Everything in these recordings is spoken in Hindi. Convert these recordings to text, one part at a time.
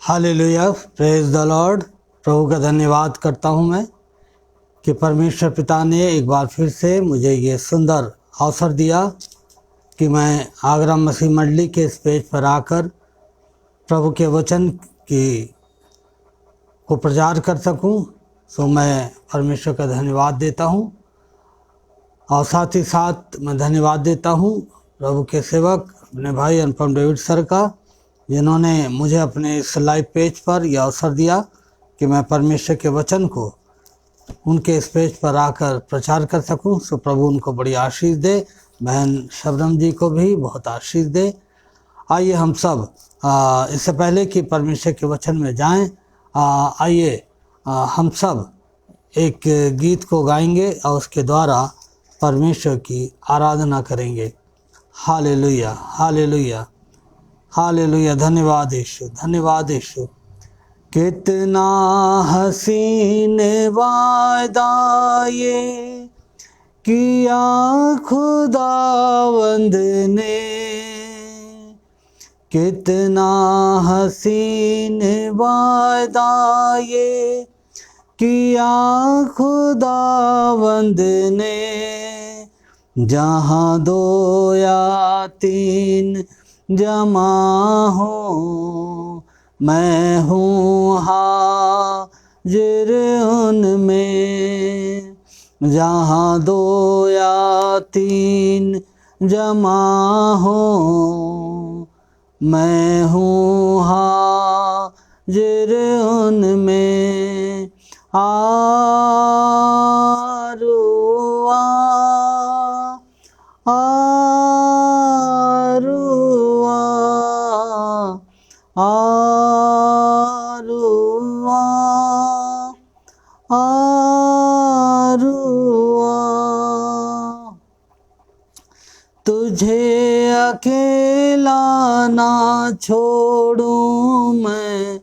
Hallelujah, praise the lord. प्रभु का धन्यवाद करता हूँ मैं कि परमेश्वर पिता ने एक बार फिर से मुझे ये सुंदर अवसर दिया कि मैं आगरा मसीह मंडली के इस पेज पर आकर प्रभु के वचन को प्रचार कर सकूं। सो मैं परमेश्वर का धन्यवाद देता हूं और साथ ही साथ मैं धन्यवाद देता हूं प्रभु के सेवक अपने भाई अनुपम डेविड सर का, जिन्होंने मुझे अपने इस लाइव पेज पर यह अवसर दिया कि मैं परमेश्वर के वचन को उनके इस पेज पर आकर प्रचार कर सकूं। सो प्रभु उनको बड़ी आशीष दे, बहन शबनम जी को भी बहुत आशीष दे। आइए हम सब इससे पहले कि परमेश्वर के वचन में जाएं, आइए हम सब एक गीत को गाएंगे और उसके द्वारा परमेश्वर की आराधना करेंगे। Hallelujah, hallelujah, hallelujah. धन्यवाद यीशु, धन्यवाद यीशु। कितना हसीन वादा ये किया खुदावंद ने, कितना हसीन वादा ये किया खुदावंद ने। जहाँ दो या तीन जमा हो मैं हूँ हाजिर उनमें। जहाँ दो या तीन जमा हो मैं हूँ हाजिर उनमें। आरुआ आरुआ आरुआ आरुआ। तुझे अकेला ना छोड़ूं मैं,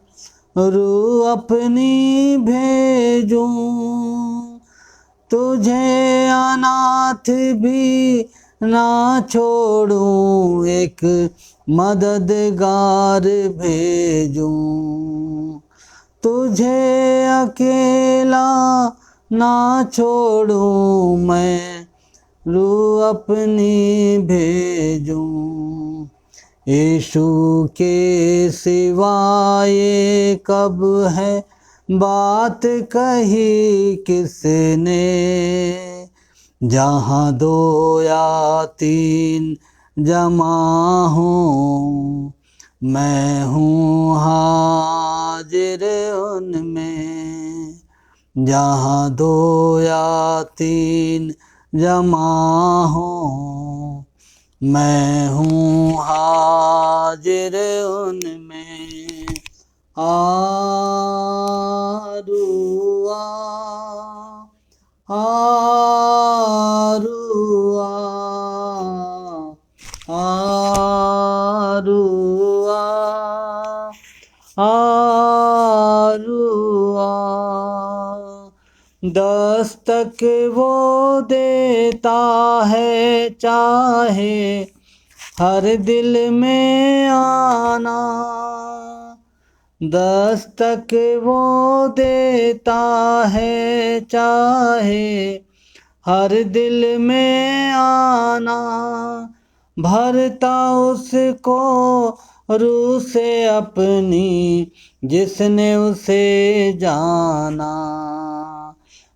रूह अपनी भेजूं। तुझे अनाथ भी ना छोड़ूं, एक मददगार भेजूं। तुझे अकेला ना छोड़ूं मैं, रूह अपनी भेजूं। यीशु के सिवाय कब है बात कही किसने। जहाँ दो या तीन जमा हो मैं हूँ हाजिर उनमें। जहाँ दो या तीन जमा हो मैं हूँ हाजिर उनमें। आरुआ आरुआ आरुआ आरुआ। दस्तक वो देता है चाहे हर दिल में आना। दस्तक वो देता है चाहे हर दिल में आना। भरता उसको रूह से अपनी जिसने उसे जाना।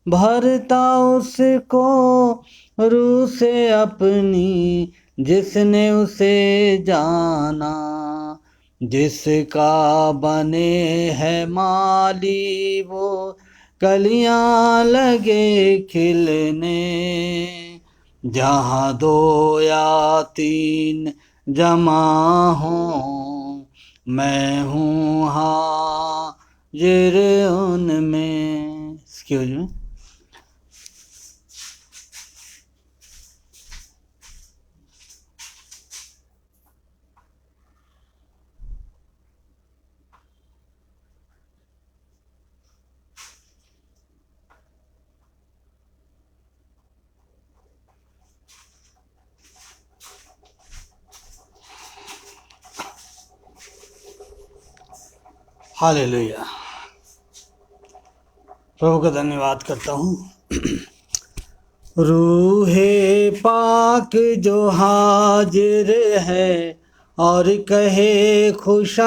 भरता उसको रूह से अपनी जिसने उसे जाना। जिसका बने है माली वो कलियां लगे खिलने। जहाँ दो या तीन जमा हो मैं हूँ हाजिर उनमें। Excuse me. हालेलुया। प्रभु का धन्यवाद करता हूँ। रूहे पाक जो हाजिर है और कहे खुशामदीद।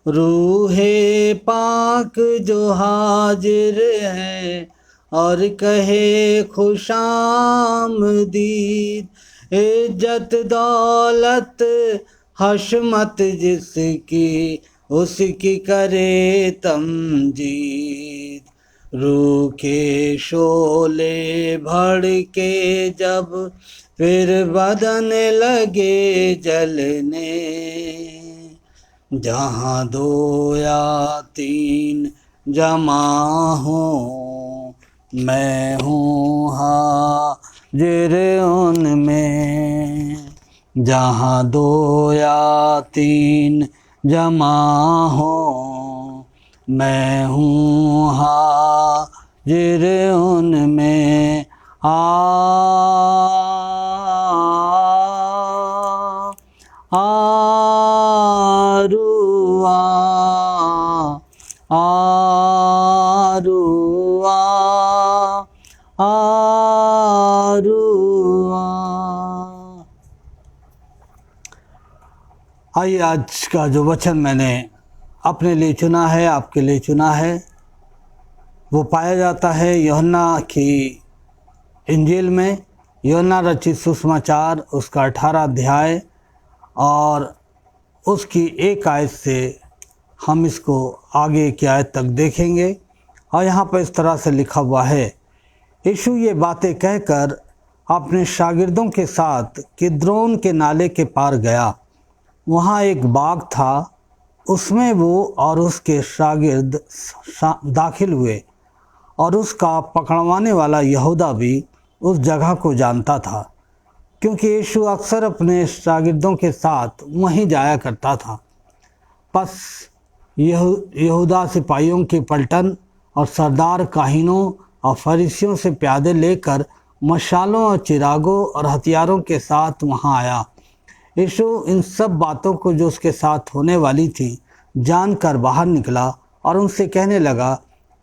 रूहे पाक जो हाजिर है और कहे खुशामदीद। इज्जत दौलत हशमत जिसकी उसकी करे तमजीद। रूह के शोले भड़के जब फिर बदन लगे जलने। जहाँ 2 या 3 जमा हूँ मैं हूँ हाजिर उनमें। जहाँ 2 या 3 जमा हो मैं हूँ हाजिर उनमें। आरुआ आरुआ आरुआ। आइए, आज का जो वचन मैंने अपने लिए चुना है, आपके लिए चुना है, वो पाया जाता है यूहन्ना की इंजील में। यूहन्ना रचित सुसमाचार उसका 18 अध्याय और उसकी 1 आयत से हम इसको आगे की आयत तक देखेंगे। और यहाँ पर इस तरह से लिखा हुआ है, यीशु ये बातें कहकर अपने शागिर्दों के साथ किद्रोन के नाले के पार गया। वहाँ एक बाग था, उसमें वो और उसके शागिर्द दाखिल हुए और उसका पकड़वाने वाला यहूदा भी उस जगह को जानता था, क्योंकि यीशु अक्सर अपने शागिर्दों के साथ वहीं जाया करता था। बस यहूदा सिपाहियों की पलटन और सरदार काहिनों और फरीसियों से प्यादे लेकर मशालों और चिरागों और हथियारों के साथ वहाँ आया। यीशु इन सब बातों को जो उसके साथ होने वाली थी जानकर बाहर निकला और उनसे कहने लगा,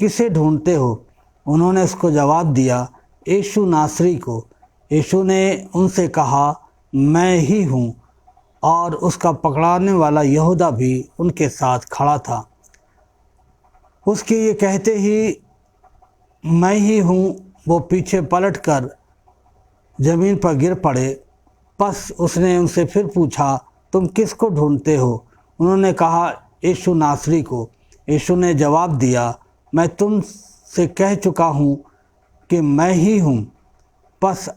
किसे ढूंढते हो? उन्होंने उसको जवाब दिया, यीशु नासरी को। यीशु ने उनसे कहा, मैं ही हूँ। और उसका पकड़ाने वाला यहूदा भी उनके साथ खड़ा था। उसके ये कहते ही मैं ही हूँ, वो पीछे पलटकर ज़मीन पर गिर पड़े। बस उसने उनसे फिर पूछा, तुम किसको ढूंढते हो? उन्होंने कहा, यीशु नासरी को। यीशु ने जवाब दिया, मैं तुमसे कह चुका हूँ कि मैं ही हूँ। बस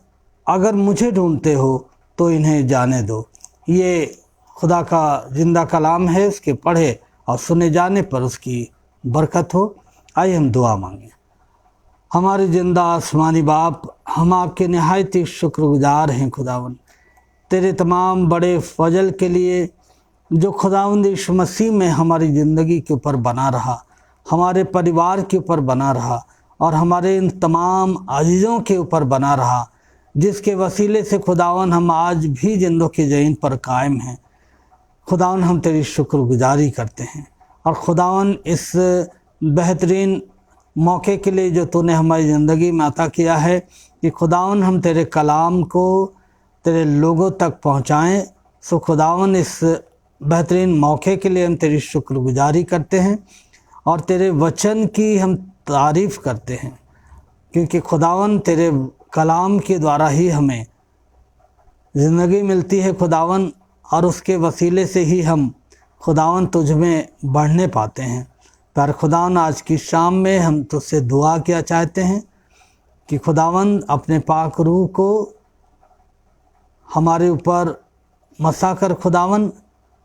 अगर मुझे ढूंढते हो तो इन्हें जाने दो। ये खुदा का जिंदा कलाम है, उसके पढ़े और सुने जाने पर उसकी बरकत हो। आइए हम दुआ मांगें। हमारे जिंदा आसमानी बाप, हम आपके नहायत ही शुक्रगुजार हैं खुदावन, तेरे तमाम बड़े फजल के लिए जो खुदावंद यीशु मसीह में हमारी ज़िंदगी के ऊपर बना रहा, हमारे परिवार के ऊपर बना रहा और हमारे इन तमाम अजीज़ों के ऊपर बना रहा, जिसके वसीले से खुदावन हम आज भी जिंदों के जहीन पर कायम हैं। खुदावन हम तेरी शुक्रगुजारी करते हैं और खुदावन इस बेहतरीन मौके के लिए जो तूने हमारी ज़िंदगी में अता किया है कि खुदावन हम तेरे कलाम को तेरे लोगों तक पहुँचाएँ। सो खुदावन इस बेहतरीन मौके के लिए हम तेरी शुक्रगुजारी करते हैं और तेरे वचन की हम तारीफ़ करते हैं, क्योंकि खुदावन तेरे कलाम के द्वारा ही हमें ज़िंदगी मिलती है खुदावन, और उसके वसीले से ही हम खुदावन तुझ में बढ़ने पाते हैं। पर खुदावन आज की शाम में हम तुझसे दुआ किया चाहते हैं कि खुदावन अपने पाक रूह को हमारे ऊपर मसा कर खुदावन,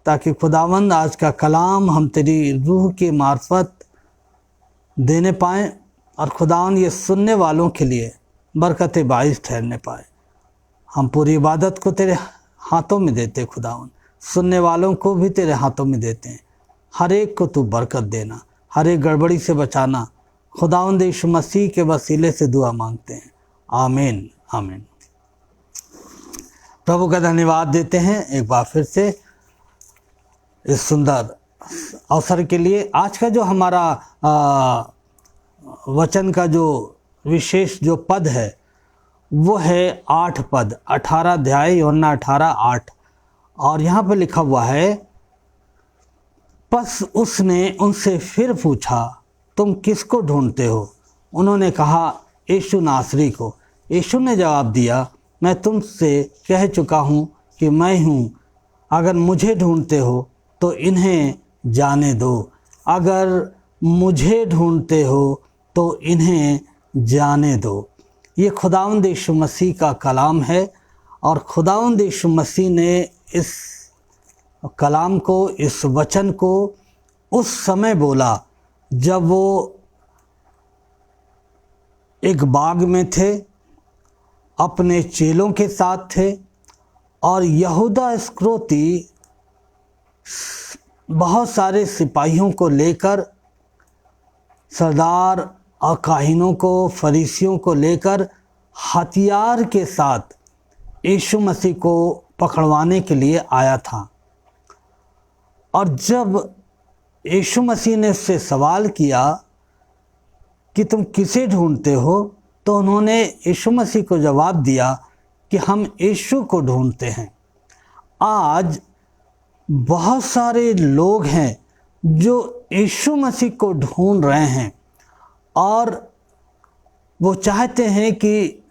ताकि खुदावन आज का कलाम हम तेरी रूह की मार्फत देने पाएँ और खुदावन ये सुनने वालों के लिए बरकत बाइस ठहरने पाए। हम पूरी इबादत को तेरे हाथों में देते खुदावन, सुनने वालों को भी तेरे हाथों में देते हैं। हर एक को तू बरकत देना, हर एक गड़बड़ी से बचाना। खुदावंद यीशु मसीह के वसीले से दुआ मांगते हैं, आमीन आमीन। प्रभु का धन्यवाद देते हैं एक बार फिर से। इस सुंदर अवसर के लिए। आज का जो हमारा वचन का जो विशेष जो पद है वो है 8 पद, 18 अध्याय यूहन्ना 18:8। और यहाँ पर लिखा हुआ है, बस उसने उनसे फिर पूछा, तुम किसको ढूंढते हो? उन्होंने कहा, यीशु नासरी को। यीशु ने जवाब दिया, मैं तुमसे कह चुका हूँ कि मैं हूँ। अगर मुझे ढूंढते हो तो इन्हें जाने दो। अगर मुझे ढूंढते हो तो इन्हें जाने दो। ये खुदावंद यीशु मसीह का कलाम है और खुदावंद यीशु मसीह ने इस कलाम को, इस वचन को उस समय बोला जब वो एक बाग में थे, अपने चेलों के साथ थे और यहूदा इस्करियोती बहुत सारे सिपाहियों को लेकर, सरदार और काहिनों को, फरीसियों को लेकर हथियार के साथ यीशु मसीह को पकड़वाने के लिए आया था। और जब यीशु मसीह ने उससे सवाल किया कि तुम किसे ढूंढते हो, तो उन्होंने यीशु मसीह को जवाब दिया कि हम यीशु को ढूंढते हैं। आज बहुत सारे लोग हैं जो यीशु मसीह को ढूंढ रहे हैं और वो चाहते हैं कि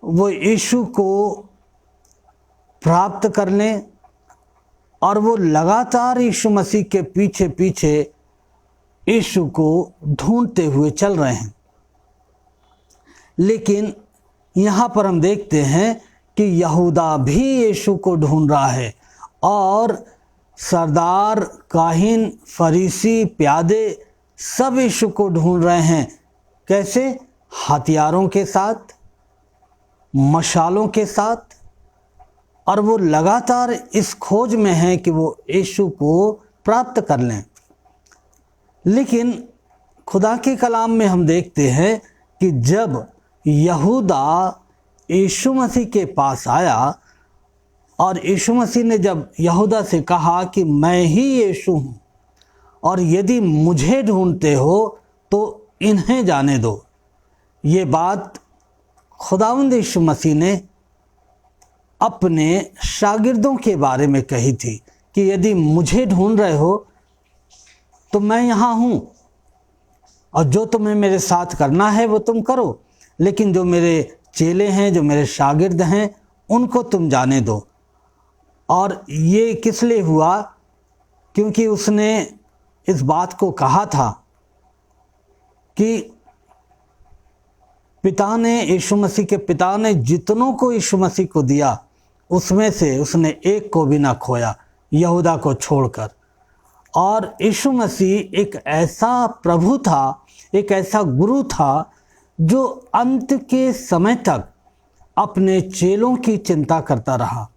वो यीशु को प्राप्त कर लें और वो लगातार यीशु मसीह के पीछे पीछे यीशु को ढूंढते हुए चल रहे हैं। लेकिन यहाँ पर हम देखते हैं कि यहूदा भी यीशु को ढूंढ रहा है और सरदार, काहिन, फरीसी, प्यादे सब यीशु को ढूंढ रहे हैं। कैसे? हथियारों के साथ, मशालों के साथ। और वो लगातार इस खोज में हैं कि वो यीशु को प्राप्त कर लें। लेकिन खुदा के कलाम में हम देखते हैं कि जब यहूदा यीशु मसीह के पास आया और यीशु मसीह ने जब यहूदा से कहा कि मैं ही यीशु हूँ और यदि मुझे ढूंढते हो तो इन्हें जाने दो, ये बात खुदावंद यीशु मसीह ने अपने शागिर्दों के बारे में कही थी कि यदि मुझे ढूंढ रहे हो तो मैं यहाँ हूँ और जो तुम्हें मेरे साथ करना है वो तुम करो, लेकिन जो मेरे चेले हैं, जो मेरे शागिर्द हैं, उनको तुम जाने दो। और ये किस लिए हुआ? क्योंकि उसने इस बात को कहा था कि पिता ने, यीशु मसीह के पिता ने जितनों को यीशु मसीह को दिया उसमें से उसने एक को भी ना खोया, यहूदा को छोड़कर। और यीशु मसीह एक ऐसा प्रभु था, एक ऐसा गुरु था जो अंत के समय तक अपने चेलों की चिंता करता रहा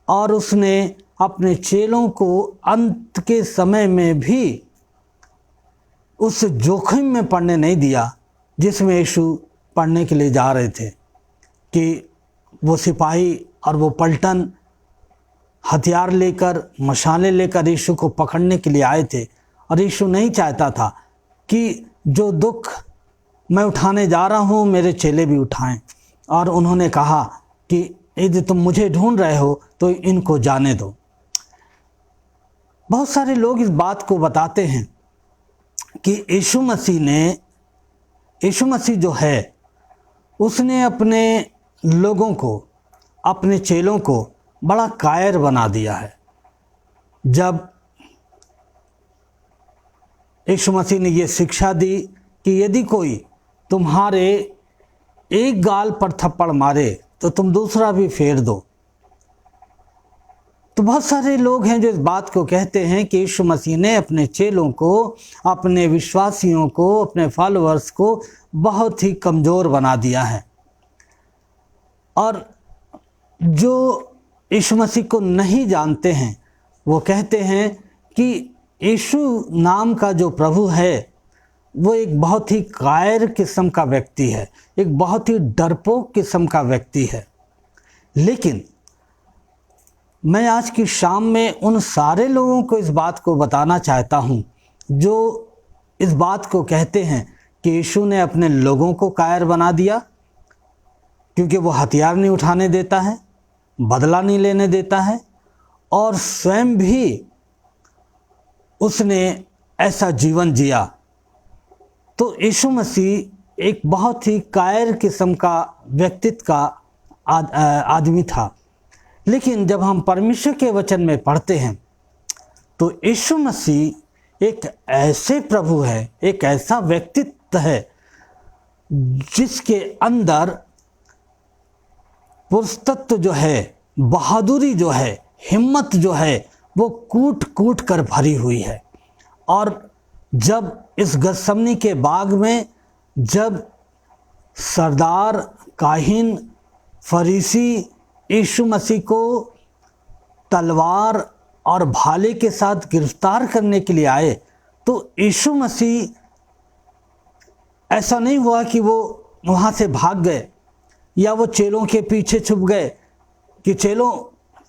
और उसने अपने चेलों को अंत के समय में भी उस जोखिम में पड़ने नहीं दिया जिसमें यीशु पढ़ने के लिए जा रहे थे कि वो सिपाही और वो पलटन हथियार लेकर, मशालें लेकर यीशु को पकड़ने के लिए आए थे। और यीशु नहीं चाहता था कि जो दुख मैं उठाने जा रहा हूँ मेरे चेले भी उठाएं। और उन्होंने कहा कि यदि तुम मुझे ढूंढ रहे हो तो इनको जाने दो। बहुत सारे लोग इस बात को बताते हैं कि यीशु मसीह जो है उसने अपने लोगों को, अपने चेलों को बड़ा कायर बना दिया है। जब यीशु मसीह ने ये शिक्षा दी कि यदि कोई तुम्हारे एक गाल पर थप्पड़ मारे तो तुम दूसरा भी फेर दो, तो बहुत सारे लोग हैं जो इस बात को कहते हैं कि यीशु मसीह ने अपने चेलों को, अपने विश्वासियों को, अपने फॉलोअर्स को बहुत ही कमज़ोर बना दिया है। और जो यीशु मसीह को नहीं जानते हैं वो कहते हैं कि यीशु नाम का जो प्रभु है वो एक बहुत ही कायर किस्म का व्यक्ति है, एक बहुत ही डरपोक किस्म का व्यक्ति है। लेकिन मैं आज की शाम में उन सारे लोगों को इस बात को बताना चाहता हूँ जो इस बात को कहते हैं कि यीशु ने अपने लोगों को कायर बना दिया, क्योंकि वो हथियार नहीं उठाने देता है, बदला नहीं लेने देता है, और स्वयं भी उसने ऐसा जीवन जिया। तो यीशु मसीह एक बहुत ही कायर किस्म का व्यक्तित्व का आदमी था। लेकिन जब हम परमेश्वर के वचन में पढ़ते हैं तो यीशु मसीह एक ऐसे प्रभु है, एक ऐसा व्यक्तित्व है जिसके अंदर पुरुषत्व जो है, बहादुरी जो है, हिम्मत जो है, वो कूट कूट कर भरी हुई है। और जब इस गतसमनी के बाग में जब सरदार, काहिन, फरीसी यीशु मसीह को तलवार और भाले के साथ गिरफ्तार करने के लिए आए, तो यीशु मसीह ऐसा नहीं हुआ कि वो वहाँ से भाग गए या वो चेलों के पीछे छुप गए कि चेलों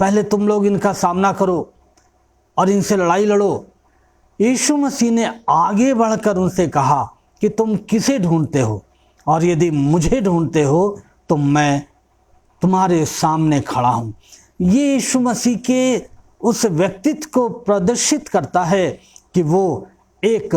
पहले तुम लोग इनका सामना करो और इनसे लड़ाई लड़ो। यीशु मसीह ने आगे बढ़कर उनसे कहा कि तुम किसे ढूंढते हो, और यदि मुझे ढूंढते हो तो मैं तुम्हारे सामने खड़ा हूँ। ये यीशु मसीह के उस व्यक्तित्व को प्रदर्शित करता है कि वो एक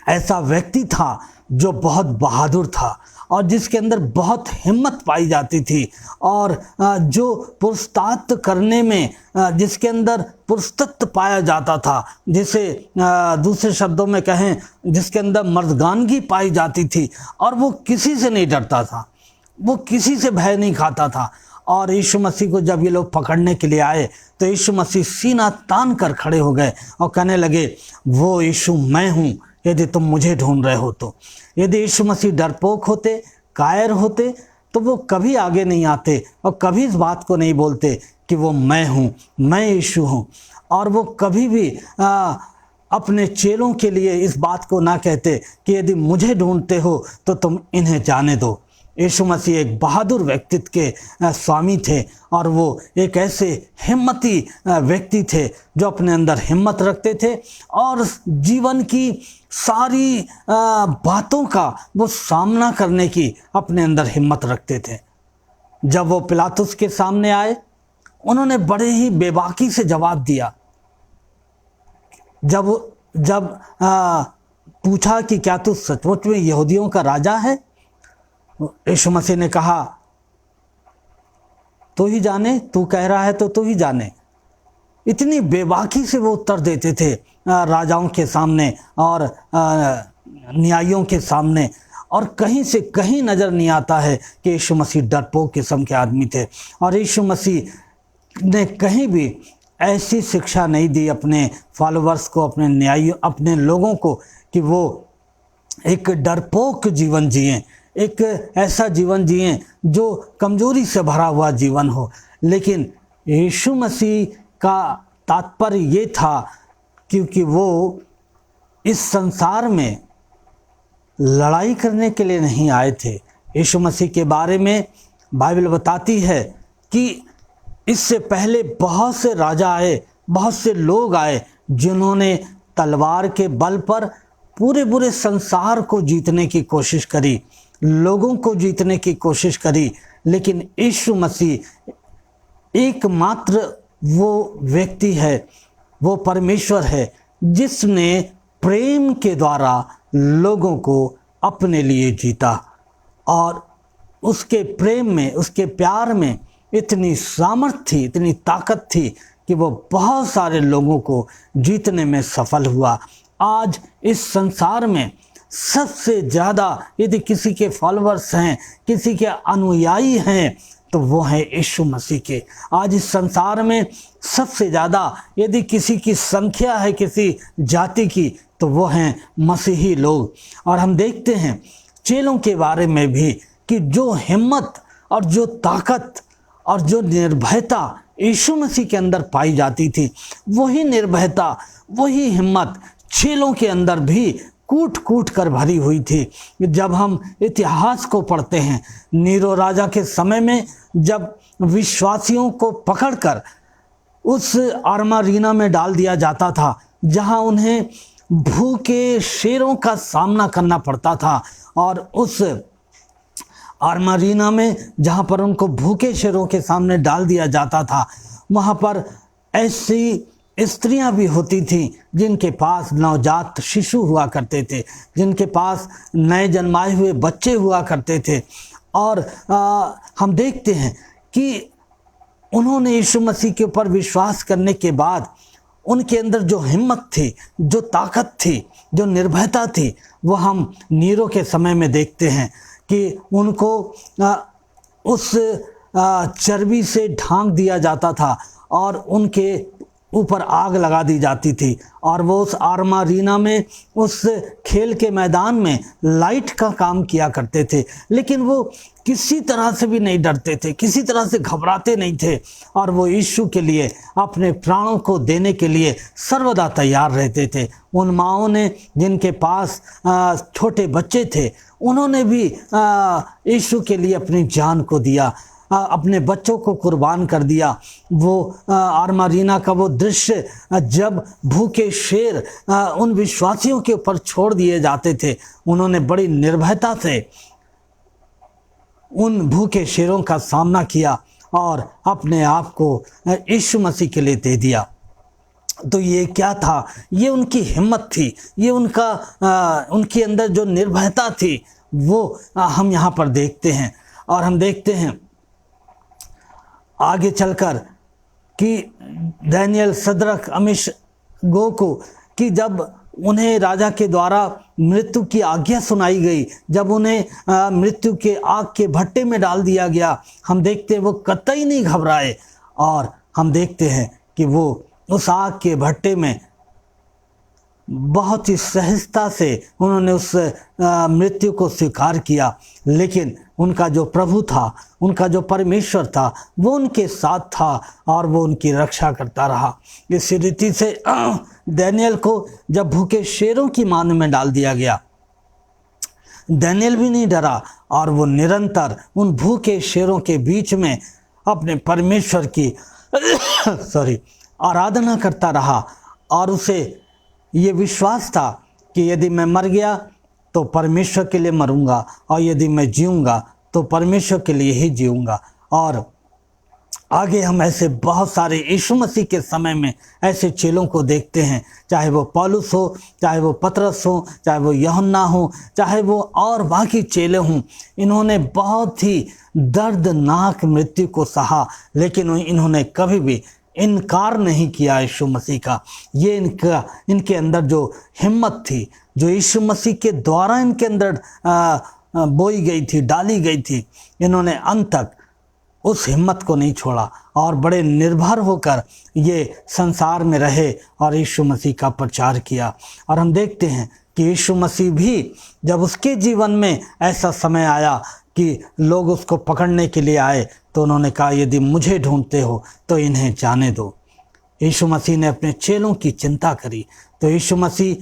ऐसा व्यक्ति था जो बहुत बहादुर था और जिसके अंदर बहुत हिम्मत पाई जाती थी, और जो पुरुषार्थ करने में जिसके अंदर पुरुषत्व पाया जाता था, जिसे दूसरे शब्दों में कहें जिसके अंदर मर्दगानगी पाई जाती थी, और वो किसी से नहीं डरता था, वो किसी से भय नहीं खाता था। और यीशु मसीह को जब ये लोग पकड़ने के लिए आए तो यीशु मसीह सीना तान कर खड़े हो गए और कहने लगे, वो यीशु मैं हूँ, यदि तुम मुझे ढूंढ रहे हो तो। यदि यीशु मसीह डरपोक होते, कायर होते, तो वो कभी आगे नहीं आते और कभी इस बात को नहीं बोलते कि वो मैं हूँ, मैं यीशु हूँ। और वो कभी भी अपने चेलों के लिए इस बात को ना कहते कि यदि मुझे ढूंढते हो तो तुम इन्हें जाने दो। यीशु मसीह एक बहादुर व्यक्तित्व के स्वामी थे, और वो एक ऐसे हिम्मती व्यक्ति थे जो अपने अंदर हिम्मत रखते थे और जीवन की सारी बातों का वो सामना करने की अपने अंदर हिम्मत रखते थे। जब वो पिलातुस के सामने आए, उन्होंने बड़े ही बेबाकी से जवाब दिया। जब पूछा कि क्या तू सचमुच में यहूदियों का राजा है, यीशु मसीह ने कहा, तू ही जाने, तू कह रहा है तो तू ही जाने। इतनी बेबाकी से वो उत्तर देते थे राजाओं के सामने और न्यायियों के सामने, और कहीं से कहीं नज़र नहीं आता है कि यीशु मसीह डरपोक किस्म के आदमी थे। और यीशु मसीह ने कहीं भी ऐसी शिक्षा नहीं दी अपने फॉलोअर्स को, अपने न्यायियों, अपने लोगों को, कि वो एक डरपोक जीवन जिएं, एक ऐसा जीवन जिएं जो कमजोरी से भरा हुआ जीवन हो। लेकिन यीशु मसीह का तात्पर्य ये था, क्योंकि वो इस संसार में लड़ाई करने के लिए नहीं आए थे। यीशु मसीह के बारे में बाइबल बताती है कि इससे पहले बहुत से राजा आए, बहुत से लोग आए जिन्होंने तलवार के बल पर पूरे संसार को जीतने की कोशिश करी, लोगों को जीतने की कोशिश करी। लेकिन यीशु मसीह एकमात्र वो व्यक्ति है, वो परमेश्वर है जिसने प्रेम के द्वारा लोगों को अपने लिए जीता, और उसके प्रेम में, उसके प्यार में इतनी सामर्थ्य थी, इतनी ताकत थी कि वो बहुत सारे लोगों को जीतने में सफल हुआ। आज इस संसार में सबसे ज़्यादा यदि किसी के फॉलोअर्स हैं, किसी के अनुयायी हैं, तो वो है यीशु मसीह के। आज इस संसार में सबसे ज़्यादा यदि किसी की संख्या है किसी जाति की, तो वो हैं मसीही लोग। और हम देखते हैं चेलों के बारे में भी कि जो हिम्मत और जो ताकत और जो निर्भयता यीशु मसीह के अंदर पाई जाती थी, वही निर्भयता, वही हिम्मत चेलों के अंदर भी कूट कूट कर भरी हुई थी। जब हम इतिहास को पढ़ते हैं, नीरो राजा के समय में जब विश्वासियों को पकड़कर उस आर्मारीना में डाल दिया जाता था जहां उन्हें भूखे शेरों का सामना करना पड़ता था। और उस आर्मारीना में जहां पर उनको भूखे शेरों के सामने डाल दिया जाता था, वहां पर ऐसी स्त्रियां भी होती थीं जिनके पास नवजात शिशु हुआ करते थे, जिनके पास नए जन्माए हुए बच्चे हुआ करते थे। और हम देखते हैं कि उन्होंने यीशु मसीह के ऊपर विश्वास करने के बाद उनके अंदर जो हिम्मत थी, जो ताकत थी, जो निर्भयता थी, वो हम नीरो के समय में देखते हैं कि उनको उस चर्बी से ढांक दिया जाता था और उनके ऊपर आग लगा दी जाती थी। और वो उस आर्मारीना में, उस खेल के मैदान में लाइट का काम किया करते थे, लेकिन वो किसी तरह से भी नहीं डरते थे, किसी तरह से घबराते नहीं थे। और वो यीशु के लिए अपने प्राणों को देने के लिए सर्वदा तैयार रहते थे। उन माँओं ने जिनके पास छोटे बच्चे थे, उन्होंने भी यीशु के लिए अपनी जान को दिया, अपने बच्चों को कुर्बान कर दिया। वो आर्मारीना का वो दृश्य जब भूखे शेर उन विश्वासियों के ऊपर छोड़ दिए जाते थे, उन्होंने बड़ी निर्भयता से उन भूखे शेरों का सामना किया और अपने आप को यीशु मसीह के लिए दे दिया। तो ये क्या था? ये उनकी हिम्मत थी, ये उनके अंदर जो निर्भयता थी वो हम यहाँ पर देखते हैं। और हम देखते हैं आगे चलकर कि दानियेल, सदरक, अबेदनगो को कि जब उन्हें राजा के द्वारा मृत्यु की आज्ञा सुनाई गई, जब उन्हें मृत्यु के आग के भट्टे में डाल दिया गया, हम देखते हैं वो कतई नहीं घबराए। और हम देखते हैं कि वो उस आग के भट्टे में बहुत ही सहजता से उन्होंने उस मृत्यु को स्वीकार किया। लेकिन उनका जो प्रभु था, उनका जो परमेश्वर था, वो उनके साथ था और वो उनकी रक्षा करता रहा। इस रीति से दानियेल को जब भूखे शेरों की मान में डाल दिया गया, दानियेल भी नहीं डरा और वो निरंतर उन भूखे शेरों के बीच में अपने परमेश्वर की आराधना करता रहा। और उसे ये विश्वास था कि यदि मैं मर गया तो परमेश्वर के लिए मरूंगा और यदि मैं जीऊंगा तो परमेश्वर के लिए ही जीऊंगा। और आगे हम ऐसे बहुत सारे यीशु मसीह के समय में ऐसे चेलों को देखते हैं, चाहे वो पौलुस हो, चाहे वो पतरस हो, चाहे वो यूहन्ना हो, चाहे वो और बाकी चेले हों। इन्होंने बहुत ही दर्दनाक मृत्यु को सहा, लेकिन इन्होंने कभी भी इनकार नहीं किया यीशु मसीह का। ये इनके अंदर जो हिम्मत थी, जो यीशु मसीह के द्वारा इनके अंदर बोई गई थी, डाली गई थी, इन्होंने अंत तक उस हिम्मत को नहीं छोड़ा और बड़े निर्भर होकर ये संसार में रहे और यीशु मसीह का प्रचार किया। और हम देखते हैं कि यीशु मसीह भी जब उसके जीवन में ऐसा समय आया कि लोग उसको पकड़ने के लिए आए, तो उन्होंने कहा यदि मुझे ढूंढते हो तो इन्हें जाने दो। यीशु मसीह ने अपने चेलों की चिंता करी। तो यीशु मसीह,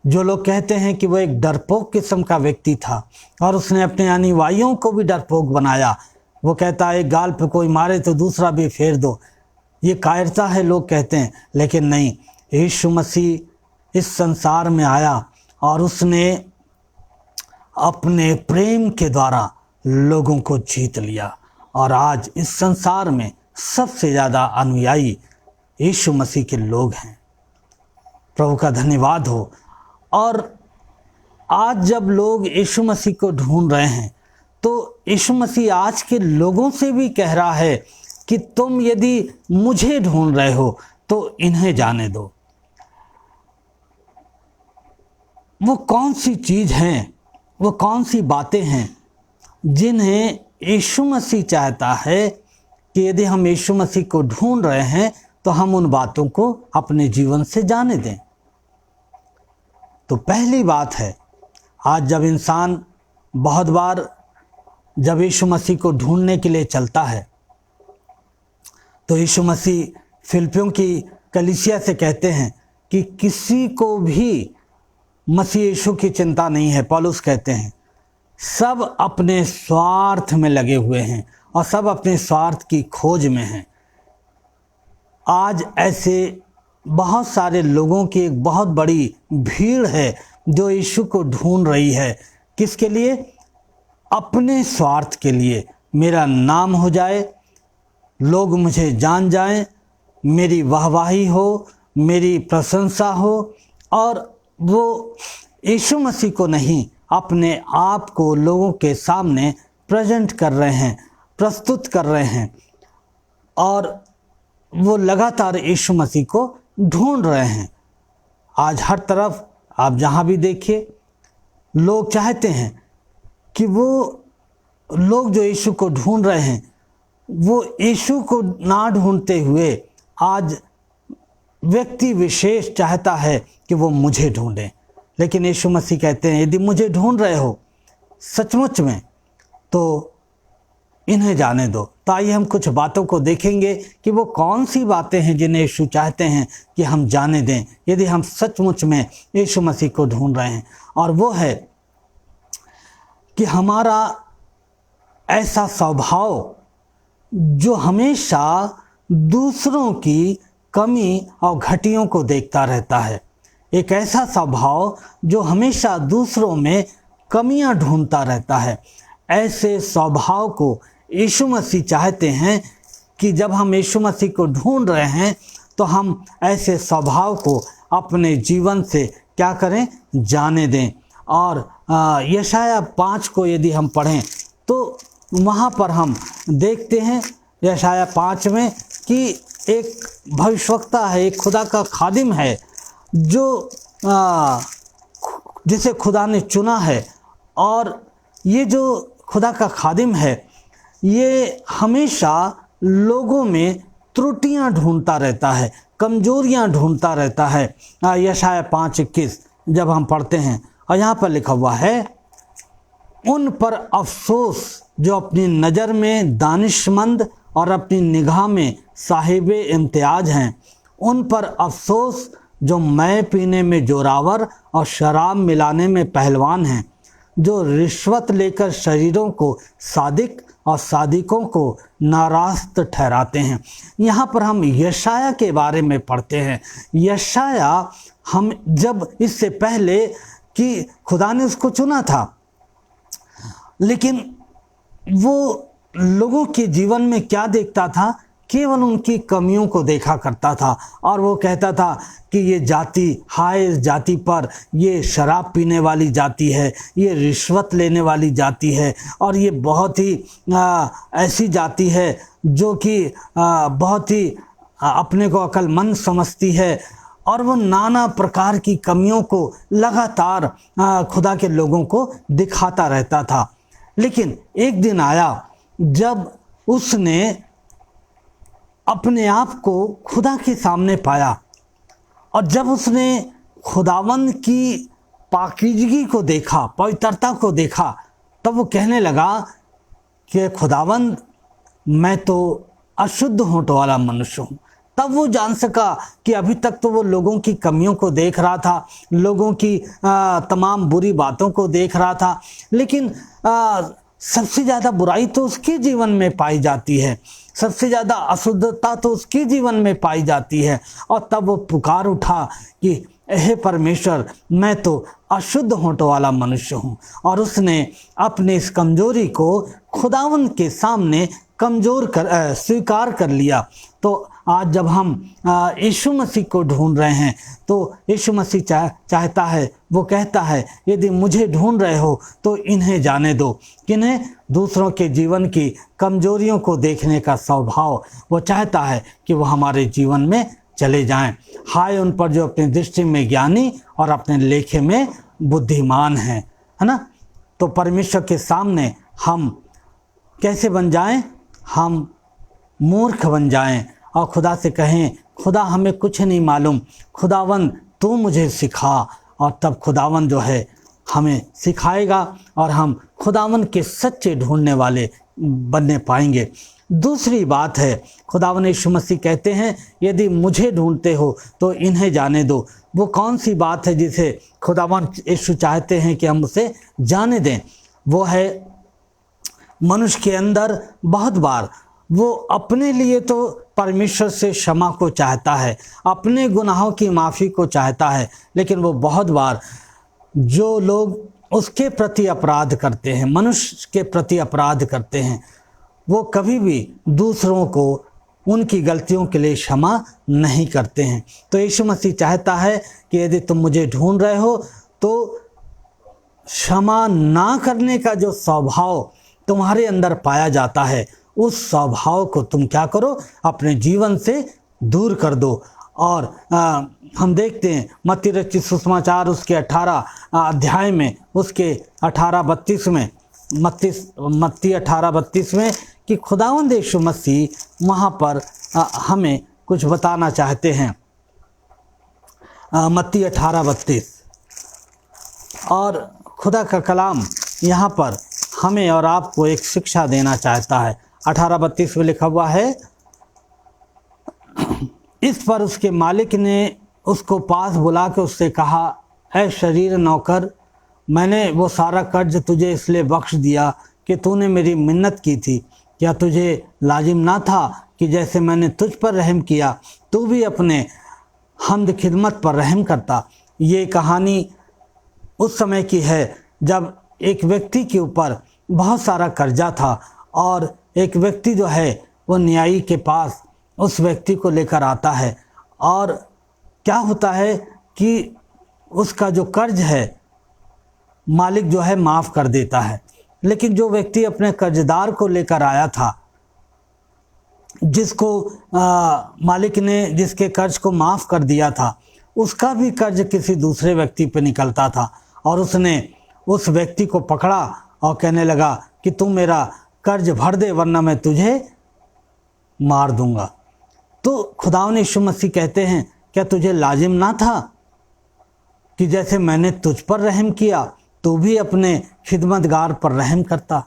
जो लोग कहते हैं कि वो एक डरपोक किस्म का व्यक्ति था और उसने अपने अनुयायियों को भी डरपोक बनाया। वो कहता है एक गाल पे कोई मारे तो दूसरा भी फेर दो। ये कायरता है, लोग कहते हैं, लेकिन नहीं, यीशु मसीह इस संसार में आया और उसने अपने प्रेम के द्वारा लोगों को जीत लिया। और आज इस संसार में सबसे ज़्यादा अनुयायी यीशु मसीह के लोग हैं। प्रभु का धन्यवाद हो। और आज जब लोग यीशु मसीह को ढूंढ रहे हैं, तो यीशु मसीह आज के लोगों से भी कह रहा है कि तुम यदि मुझे ढूंढ रहे हो तो इन्हें जाने दो। वो कौन सी चीज़ हैं, वो कौन सी बातें हैं जिन्हें यीशु मसीह चाहता है कि यदि हम यीशु मसीह को ढूंढ रहे हैं तो हम उन बातों को अपने जीवन से जाने दें। तो पहली बात है, आज जब इंसान बहुत बार जब यीशु मसीह को ढूंढने के लिए चलता है, तो यीशु मसीह फिलिप्पियों की कलीसिया से कहते हैं कि किसी को भी मसीह यीशु की चिंता नहीं है। पौलुस कहते हैं सब अपने स्वार्थ में लगे हुए हैं और सब अपने स्वार्थ की खोज में हैं। आज ऐसे बहुत सारे लोगों की एक बहुत बड़ी भीड़ है जो यीशु को ढूंढ रही है। किसके लिए? अपने स्वार्थ के लिए। मेरा नाम हो जाए, लोग मुझे जान जाएं, मेरी वाहवाही हो, मेरी प्रशंसा हो, और वो यीशु मसीह को नहीं, अपने आप को लोगों के सामने प्रेजेंट कर रहे हैं, प्रस्तुत कर रहे हैं, और वो लगातार यीशु मसीह को ढूंढ रहे हैं। आज हर तरफ आप जहाँ भी देखिए, लोग चाहते हैं कि वो लोग जो यीशु को ढूंढ रहे हैं, वो यीशु को ना ढूंढते हुए आज व्यक्ति विशेष चाहता है कि वो मुझे ढूंढे। लेकिन यीशु मसीह कहते हैं, यदि मुझे ढूंढ रहे हो सचमुच में, तो इन्हें जाने दो। तो आइए हम कुछ बातों को देखेंगे कि वो कौन सी बातें हैं जिन्हें यीशु चाहते हैं कि हम जाने दें, यदि हम सचमुच में यीशु मसीह को ढूंढ रहे हैं। और वो है कि हमारा ऐसा स्वभाव जो हमेशा दूसरों की कमी और घटियों को देखता रहता है, एक ऐसा स्वभाव जो हमेशा दूसरों में कमियां ढूंढता रहता है। ऐसे स्वभाव को यीशु मसीह चाहते हैं कि जब हम यीशु मसीह को ढूंढ रहे हैं तो हम ऐसे स्वभाव को अपने जीवन से क्या करें? जाने दें। और यशाया 5 को यदि हम पढ़ें तो वहाँ पर हम देखते हैं यशाया 5 में कि एक भविष्यवक्ता है, एक खुदा का खादिम है जो जिसे खुदा ने चुना है। और ये जो खुदा का खादिम है, ये हमेशा लोगों में त्रुटियां ढूंढता रहता है, कमजोरियां ढूंढता रहता है। यशाया 5:21 जब हम पढ़ते हैं, और यहाँ पर लिखा हुआ है, उन पर अफसोस जो अपनी नज़र में दानिशमंद और अपनी निगाह में साहिबे इम्तियाज हैं। उन पर अफसोस जो मय पीने में जोरावर और शराब मिलाने में पहलवान हैं, जो रिश्वत लेकर शरीरों को सादिक और सादिकों को नारास्त ठहराते हैं। यहाँ पर हम यशाया के बारे में पढ़ते हैं। यशाया, हम जब इससे पहले कि खुदा ने उसको चुना था, लेकिन वो लोगों के जीवन में क्या देखता था? केवल उनकी कमियों को देखा करता था। और वो कहता था कि ये जाति, हाय इस जाति पर, ये शराब पीने वाली जाति है, ये रिश्वत लेने वाली जाति है, और ये बहुत ही ऐसी जाति है जो कि बहुत ही अपने को अक्लमंद समझती है। और वो नाना प्रकार की कमियों को लगातार खुदा के लोगों को दिखाता रहता था। लेकिन एक दिन आया जब उसने अपने आप को खुदा के सामने पाया, और जब उसने खुदावंद की पाकीज़गी को देखा, पवित्रता को देखा, तब वो कहने लगा कि खुदावंद, मैं तो अशुद्ध होंठ वाला मनुष्य हूँ। तब वो जान सका कि अभी तक तो वो लोगों की कमियों को देख रहा था, लोगों की तमाम बुरी बातों को देख रहा था, लेकिन सबसे ज़्यादा बुराई तो उसके जीवन में पाई जाती है, सबसे ज़्यादा अशुद्धता तो उसके जीवन में पाई जाती है। और तब वो पुकार उठा कि हे परमेश्वर, मैं तो अशुद्ध होंठ वाला मनुष्य हूँ। और उसने अपने इस कमजोरी को खुदावंद के सामने स्वीकार कर लिया। तो आज जब हम यीशु मसीह को ढूंढ रहे हैं, तो यीशु मसीह चाहता है, वो कहता है, यदि मुझे ढूंढ रहे हो तो इन्हें जाने दो। किन्हें? दूसरों के जीवन की कमजोरियों को देखने का स्वभाव वो चाहता है कि वो हमारे जीवन में चले जाएं। हाय उन पर जो अपनी दृष्टि में ज्ञानी और अपने लेखे में बुद्धिमान हैं, है ना। तो परमेश्वर के सामने हम कैसे बन जाएं? हम मूर्ख बन जाएं और खुदा से कहें, खुदा हमें कुछ नहीं मालूम, खुदावंद तू मुझे सिखा। और तब खुदावंद जो है हमें सिखाएगा और हम खुदावंद के सच्चे ढूंढने वाले बनने पाएंगे। दूसरी बात है, खुदावंद यीशु मसीह कहते हैं, यदि मुझे ढूंढते हो तो इन्हें जाने दो। वो कौन सी बात है जिसे खुदावंद यीशु चाहते हैं कि हम उसे जाने दें? वो है, मनुष्य के अंदर बहुत बार वो अपने लिए तो परमेश्वर से क्षमा को चाहता है, अपने गुनाहों की माफ़ी को चाहता है, लेकिन वो बहुत बार जो लोग उसके प्रति अपराध करते हैं, मनुष्य के प्रति अपराध करते हैं, वो कभी भी दूसरों को उनकी गलतियों के लिए क्षमा नहीं करते हैं। तो यीशु मसीह चाहता है कि यदि तुम मुझे ढूंढ रहे हो तो क्षमा ना करने का जो स्वभाव तुम्हारे अंदर पाया जाता है, उस स्वभाव को तुम क्या करो, अपने जीवन से दूर कर दो। और हम देखते हैं मत्ती रचित सुसमाचार उसके 18 अध्याय में, उसके 18:32 में, मत्ती 18:32 में, कि खुदावंद यीशु मसीह वहाँ पर हमें कुछ बताना चाहते हैं। मत्ती 18:32, और खुदा का कलाम यहाँ पर हमें और आपको एक शिक्षा देना चाहता है। 18:32 में लिखा हुआ है, इस पर उसके मालिक ने उसको पास बुला के उससे कहा, ऐ शरीर नौकर, मैंने वो सारा कर्ज तुझे इसलिए बख्श दिया कि तूने मेरी मिन्नत की थी। क्या तुझे लाजिम ना था कि जैसे मैंने तुझ पर रहम किया तू भी अपने हमद खिदमत पर रहम करता। ये कहानी उस समय की है जब एक व्यक्ति के ऊपर बहुत सारा कर्जा था, और एक व्यक्ति जो है वो न्यायी के पास उस व्यक्ति को लेकर आता है, और क्या होता है कि उसका जो कर्ज है मालिक जो है माफ़ कर देता है। लेकिन जो व्यक्ति अपने कर्जदार को लेकर आया था, जिसको मालिक ने जिसके कर्ज को माफ़ कर दिया था, उसका भी कर्ज किसी दूसरे व्यक्ति पर निकलता था, और उसने उस व्यक्ति को पकड़ा और कहने लगा कि तू मेरा कर्ज भर दे वरना मैं तुझे मार दूंगा। तो खुदावंद यीशु मसीह कहते हैं, क्या तुझे लाजिम ना था कि जैसे मैंने तुझ पर रहम किया तो भी अपने खिदमतगार पर रहम करता।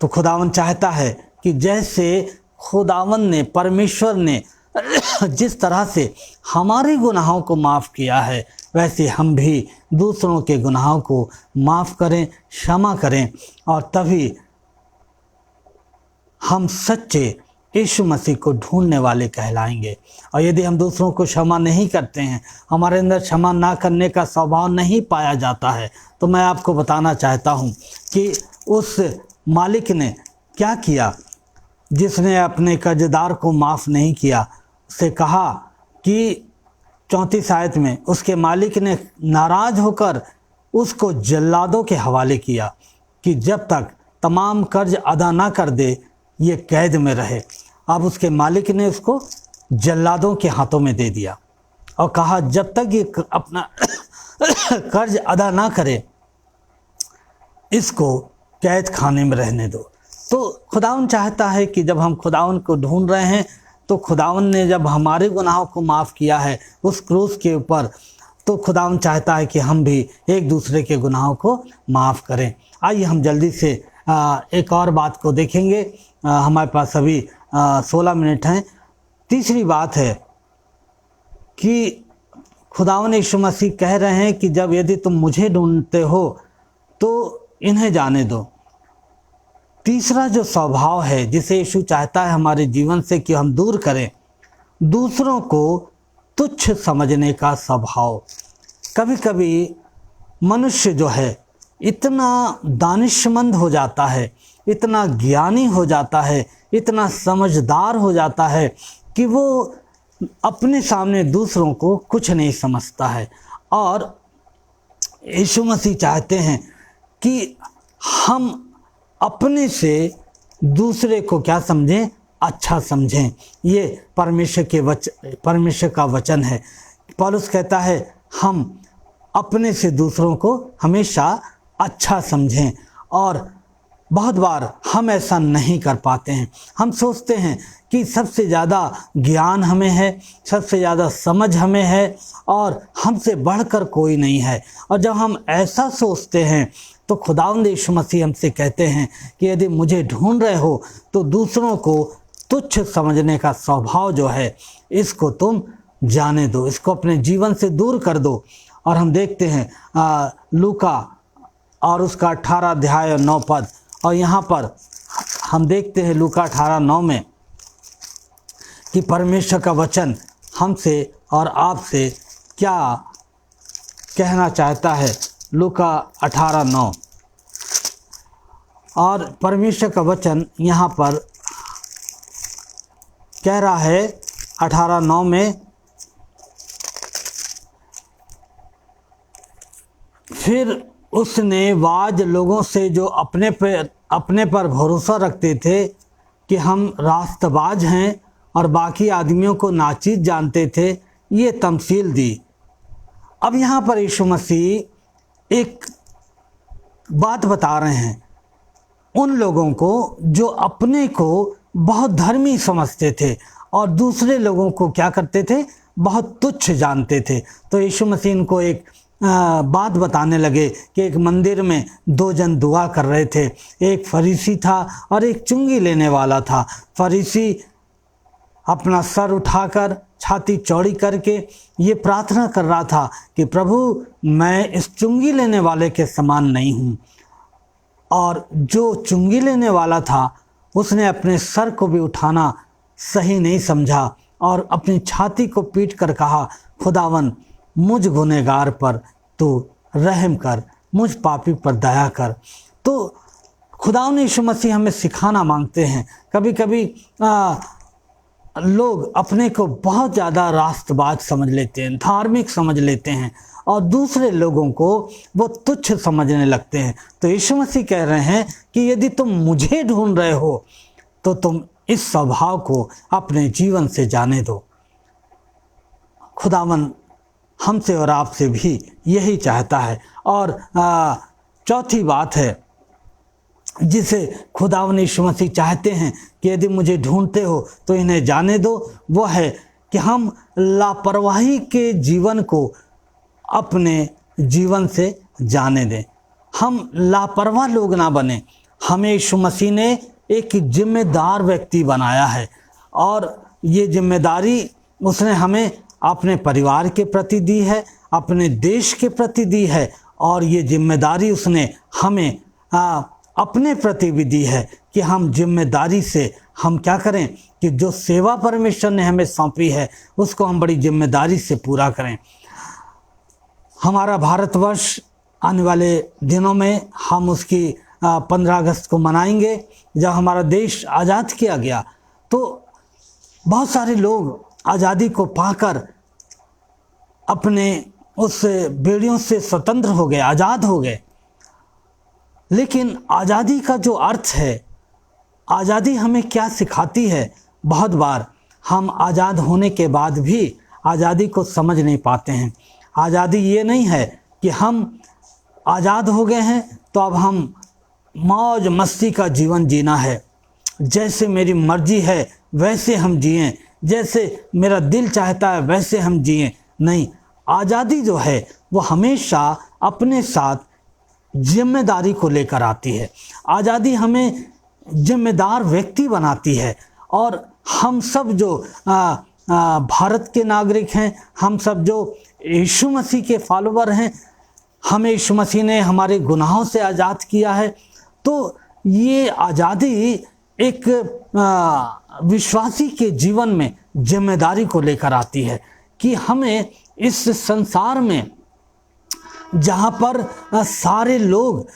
तो खुदावंद चाहता है कि जैसे खुदावंद ने, परमेश्वर ने जिस तरह से हमारे गुनाहों को माफ़ किया है, वैसे हम भी दूसरों के गुनाहों को माफ़ करें, क्षमा करें, और तभी हम सच्चे यीशु मसीह को ढूंढने वाले कहलाएंगे। और यदि हम दूसरों को क्षमा नहीं करते हैं, हमारे अंदर क्षमा ना करने का स्वभाव नहीं पाया जाता है, तो मैं आपको बताना चाहता हूं कि उस मालिक ने क्या किया जिसने अपने कर्जदार को माफ़ नहीं किया। उसे कहा कि 34 आयत में उसके मालिक ने नाराज होकर उसको जल्लादों के हवाले किया कि जब तक तमाम कर्ज अदा ना कर दे ये कैद में रहे। अब उसके मालिक ने उसको जल्लादों के हाथों में दे दिया और कहा जब तक ये अपना कर्ज अदा ना करे इसको कैद खाने में रहने दो। तो खुदावन चाहता है कि जब हम खुदावन को ढूंढ रहे हैं, तो खुदावन ने जब हमारे गुनाहों को माफ़ किया है उस क्रूस के ऊपर, तो खुदावन चाहता है कि हम भी एक दूसरे के गुनाहों को माफ़ करें। आइए हम जल्दी से एक और बात को देखेंगे। हमारे पास अभी 16 मिनट हैं। तीसरी बात है कि खुदावन यीशु मसीह कह रहे हैं कि जब यदि तुम मुझे ढूंढते हो तो इन्हें जाने दो। तीसरा जो स्वभाव है जिसे यीशु चाहता है हमारे जीवन से कि हम दूर करें, दूसरों को तुच्छ समझने का स्वभाव। कभी कभी मनुष्य जो है इतना दानिशमंद हो जाता है, इतना ज्ञानी हो जाता है, इतना समझदार हो जाता है कि वो अपने सामने दूसरों को कुछ नहीं समझता है। और यीशु मसीह चाहते हैं कि हम अपने से दूसरे को क्या समझें, अच्छा समझें। ये परमेश्वर का वचन है। पौलुस कहता है हम अपने से दूसरों को हमेशा अच्छा समझें, और बहुत बार हम ऐसा नहीं कर पाते हैं। हम सोचते हैं कि सबसे ज़्यादा ज्ञान हमें है, सबसे ज़्यादा समझ हमें है और हमसे बढ़कर कोई नहीं है। और जब हम ऐसा सोचते हैं तो खुदावंद यीशु मसीह हमसे कहते हैं कि यदि मुझे ढूंढ रहे हो तो दूसरों को तुच्छ समझने का स्वभाव जो है इसको तुम जाने दो, इसको अपने जीवन से दूर कर दो। और हम देखते हैं लूका और उसका 18 अध्याय 9 पद, और यहाँ पर हम देखते हैं लूका 18:9 में कि परमेश्वर का वचन हमसे और आपसे क्या कहना चाहता है। लूका 18:9 और परमेश्वर का वचन यहाँ पर कह रहा है 18:9 में, फिर उसने वाज लोगों से जो अपने पर भरोसा रखते थे कि हम रास्तबाज हैं और बाकी आदमियों को नाचीज जानते थे, ये तमसील दी। अब यहाँ पर यीशु मसीह एक बात बता रहे हैं उन लोगों को जो अपने को बहुत धर्मी समझते थे और दूसरे लोगों को क्या करते थे, बहुत तुच्छ जानते थे। तो यीशु मसीह इनको एक बात बताने लगे कि एक मंदिर में दो जन दुआ कर रहे थे, एक फरीसी था और एक चुंगी लेने वाला था। फरीसी अपना सर उठाकर छाती चौड़ी करके ये प्रार्थना कर रहा था कि प्रभु मैं इस चुंगी लेने वाले के समान नहीं हूँ। और जो चुंगी लेने वाला था उसने अपने सर को भी उठाना सही नहीं समझा और अपनी छाती को पीट कर कहा, खुदावन मुझ गुनहगार पर तू रहम कर, मुझ पापी पर दया कर। तो खुदावन यीशु मसीह हमें सिखाना मांगते हैं। कभी कभी लोग अपने को बहुत ज़्यादा रास्तबाज समझ लेते हैं, धार्मिक समझ लेते हैं और दूसरे लोगों को वो तुच्छ समझने लगते हैं। तो यीशु मसीह कह रहे हैं कि यदि तुम मुझे ढूंढ रहे हो तो तुम इस स्वभाव को अपने जीवन से जाने दो। खुदावन हमसे और आपसे भी यही चाहता है। और चौथी बात है जिसे खुदावन यीशु मसीह चाहते हैं कि यदि मुझे ढूंढते हो तो इन्हें जाने दो, वो है कि हम लापरवाही के जीवन को अपने जीवन से जाने दें। हम लापरवाह लोग ना बने। हमें यीशु मसीह ने एक जिम्मेदार व्यक्ति बनाया है और ये जिम्मेदारी उसने हमें अपने परिवार के प्रति दी है, अपने देश के प्रति दी है और ये जिम्मेदारी उसने हमें अपने प्रति भी दी है कि हम जिम्मेदारी से हम क्या करें कि जो सेवा परमेश्वर ने हमें सौंपी है उसको हम बड़ी जिम्मेदारी से पूरा करें। हमारा भारतवर्ष आने वाले दिनों में हम उसकी 15 अगस्त को मनाएंगे जब हमारा देश आज़ाद किया गया। तो बहुत सारे लोग आज़ादी को पाकर अपने उस बेड़ियों से स्वतंत्र हो गए, आज़ाद हो गए। लेकिन आज़ादी का जो अर्थ है, आज़ादी हमें क्या सिखाती है, बहुत बार हम आज़ाद होने के बाद भी आज़ादी को समझ नहीं पाते हैं। आज़ादी ये नहीं है कि हम आज़ाद हो गए हैं तो अब हम मौज मस्ती का जीवन जीना है, जैसे मेरी मर्जी है वैसे हम जिएं, जैसे मेरा दिल चाहता है वैसे हम जिएं। नहीं, आज़ादी जो है वो हमेशा अपने साथ जिम्मेदारी को लेकर आती है। आज़ादी हमें जिम्मेदार व्यक्ति बनाती है और हम सब जो भारत के नागरिक हैं, हम सब जो यीशु मसीह के फॉलोवर हैं, हमें यीशु मसीह ने हमारे गुनाहों से आज़ाद किया है। तो ये आज़ादी एक विश्वासी के जीवन में जिम्मेदारी को लेकर आती है कि हमें इस संसार में जहाँ पर सारे लोग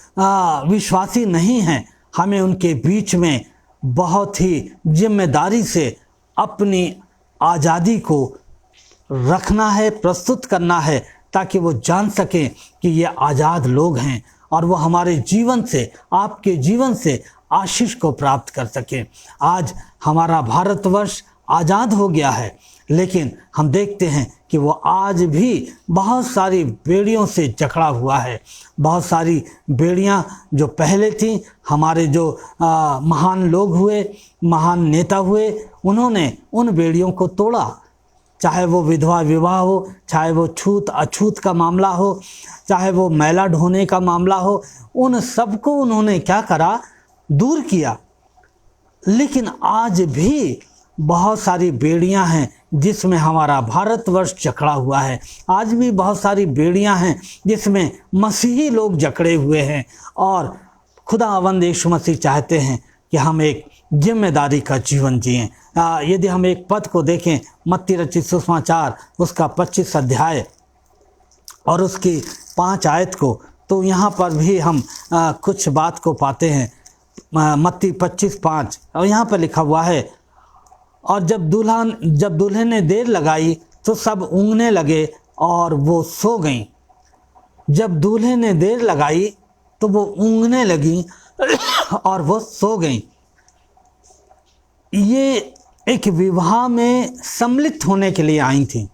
विश्वासी नहीं हैं, हमें उनके बीच में बहुत ही जिम्मेदारी से अपनी आज़ादी को रखना है, प्रस्तुत करना है, ताकि वो जान सकें कि ये आज़ाद लोग हैं और वो हमारे जीवन से, आपके जीवन से आशीष को प्राप्त कर सकें। आज हमारा भारतवर्ष आज़ाद हो गया है, लेकिन हम देखते हैं कि वो आज भी बहुत सारी बेड़ियों से जकड़ा हुआ है। बहुत सारी बेड़ियां जो पहले थीं, हमारे जो महान लोग हुए, महान नेता हुए, उन्होंने उन बेड़ियों को तोड़ा। चाहे वो विधवा विवाह हो, चाहे वो छूत अछूत का मामला हो, चाहे वो मैला ढोने का मामला हो, उन सबको उन्होंने क्या करा, दूर किया। लेकिन आज भी बहुत सारी बेड़ियां हैं जिसमें हमारा भारतवर्ष जकड़ा हुआ है। आज भी बहुत सारी बेड़ियां हैं जिसमें मसीही लोग जकड़े हुए हैं और खुदावंद यीशु मसीह चाहते हैं कि हम एक जिम्मेदारी का जीवन जिएं। यदि हम एक पद को देखें, मत्ती रचित सुसमाचार उसका 25 अध्याय और उसकी 5 आयत को, तो यहाँ पर भी हम कुछ बात को पाते हैं। मत्ती 25:5 और यहाँ पर लिखा हुआ है, और जब दूल्हे ने देर लगाई तो सब ऊँघने लगे और वो सो गईं। जब दूल्हे ने देर लगाई तो वो ऊँघने लगी और वो सो गईं। ये एक विवाह में सम्मिलित होने के लिए आई थी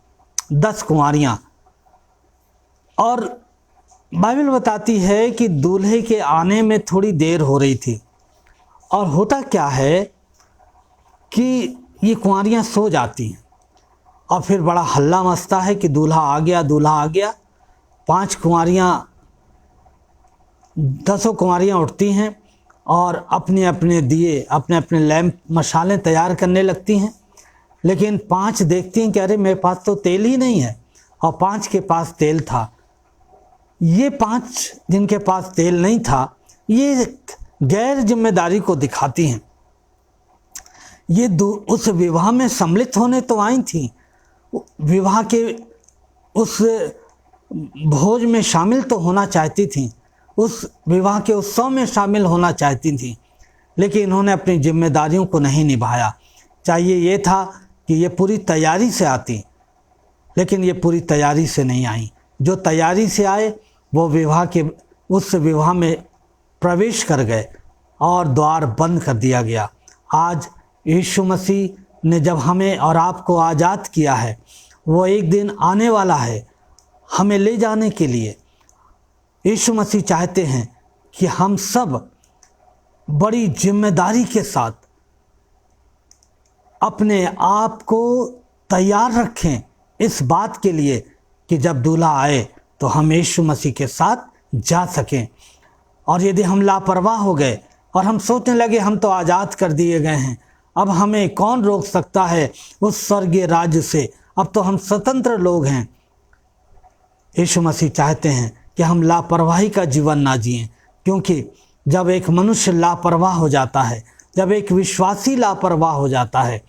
10 कुंवारियाँ, और बाइबल बताती है कि दूल्हे के आने में थोड़ी देर हो रही थी। और होता क्या है कि ये कुंवारियाँ सो जाती हैं और फिर बड़ा हल्ला मचता है कि दूल्हा आ गया, दूल्हा आ गया। 5 कुंवारियाँ 10 कुंवारियाँ उठती हैं और अपने अपने दिए, अपने अपने लैंप, मशालें तैयार करने लगती हैं। लेकिन 5 देखती हैं कि अरे मेरे पास तो तेल ही नहीं है, और 5 के पास तेल था। ये 5 जिनके पास तेल नहीं था, ये गैर जिम्मेदारी को दिखाती हैं। ये उस विवाह में सम्मिलित होने तो आई थी, विवाह के उस भोज में शामिल तो होना चाहती थी, उस विवाह के उत्सव में शामिल होना चाहती थी, लेकिन इन्होंने अपनी जिम्मेदारियों को नहीं निभाया। चाहिए ये था कि ये पूरी तैयारी से आती, लेकिन ये पूरी तैयारी से नहीं आई। जो तैयारी से आए वो उस विवाह में प्रवेश कर गए और द्वार बंद कर दिया गया। आज यीशु मसीह ने जब हमें और आपको आज़ाद किया है, वो एक दिन आने वाला है हमें ले जाने के लिए। यीशु मसीह चाहते हैं कि हम सब बड़ी जिम्मेदारी के साथ अपने आप को तैयार रखें इस बात के लिए कि जब दूल्हा आए तो हम यीशु मसीह के साथ जा सकें। और यदि हम लापरवाह हो गए और हम सोचने लगे हम तो आज़ाद कर दिए गए हैं, अब हमें कौन रोक सकता है उस स्वर्गीय राज्य से, अब तो हम स्वतंत्र लोग हैं। यीशु मसीह चाहते हैं कि हम लापरवाही का जीवन ना जिएं, क्योंकि जब एक मनुष्य लापरवाह हो जाता है, जब एक विश्वासी लापरवाह हो जाता है,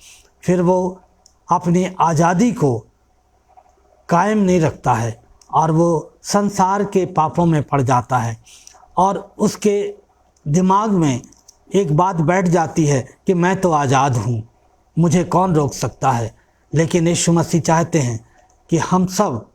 फिर वो अपनी आज़ादी को कायम नहीं रखता है और वो संसार के पापों में पड़ जाता है, और उसके दिमाग में एक बात बैठ जाती है कि मैं तो आज़ाद हूँ, मुझे कौन रोक सकता है। लेकिन यीशु मसीह चाहते हैं कि हम सब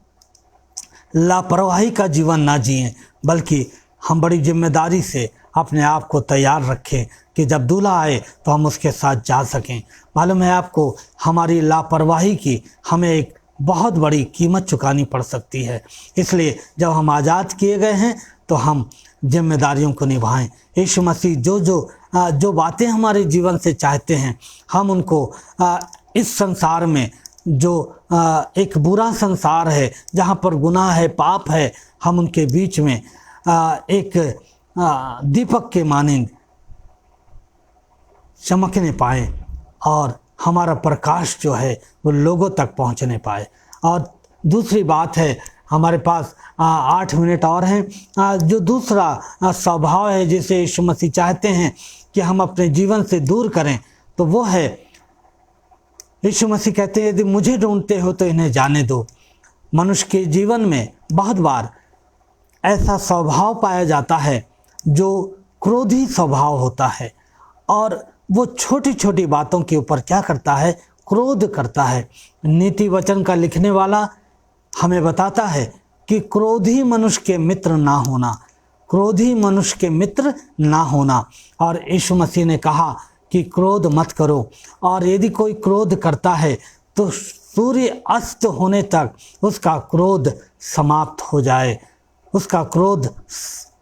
लापरवाही का जीवन ना जिएं, बल्कि हम बड़ी जिम्मेदारी से अपने आप को तैयार रखें कि जब दूल्हा आए तो हम उसके साथ जा सकें। मालूम है आपको, हमारी लापरवाही की हमें एक बहुत बड़ी कीमत चुकानी पड़ सकती है। इसलिए जब हम आज़ाद किए गए हैं तो हम जिम्मेदारियों को निभाएं। यीशु मसीह जो बातें हमारे जीवन से चाहते हैं, हम उनको इस संसार में जो एक बुरा संसार है, जहाँ पर गुनाह है, पाप है, हम उनके बीच में एक दीपक के मानिंद चमकने पाए और हमारा प्रकाश जो है वो लोगों तक पहुंचने पाए। और दूसरी बात है, हमारे पास 8 मिनट और हैं। जो दूसरा स्वभाव है जिसे यीशु मसीह चाहते हैं कि हम अपने जीवन से दूर करें, तो वो है, यीशु मसीह कहते हैं यदि मुझे ढूंढते हो तो इन्हें जाने दो। मनुष्य के जीवन में बहुत बार ऐसा स्वभाव पाया जाता है जो क्रोधी स्वभाव होता है, और वो छोटी छोटी बातों के ऊपर क्या करता है, क्रोध करता है। नीति वचन का लिखने वाला हमें बताता है कि क्रोधी मनुष्य के मित्र ना होना, क्रोधी मनुष्य के मित्र ना होना। और यीशु मसीह ने कहा कि क्रोध मत करो, और यदि कोई क्रोध करता है तो सूर्य अस्त होने तक उसका क्रोध समाप्त हो जाए, उसका क्रोध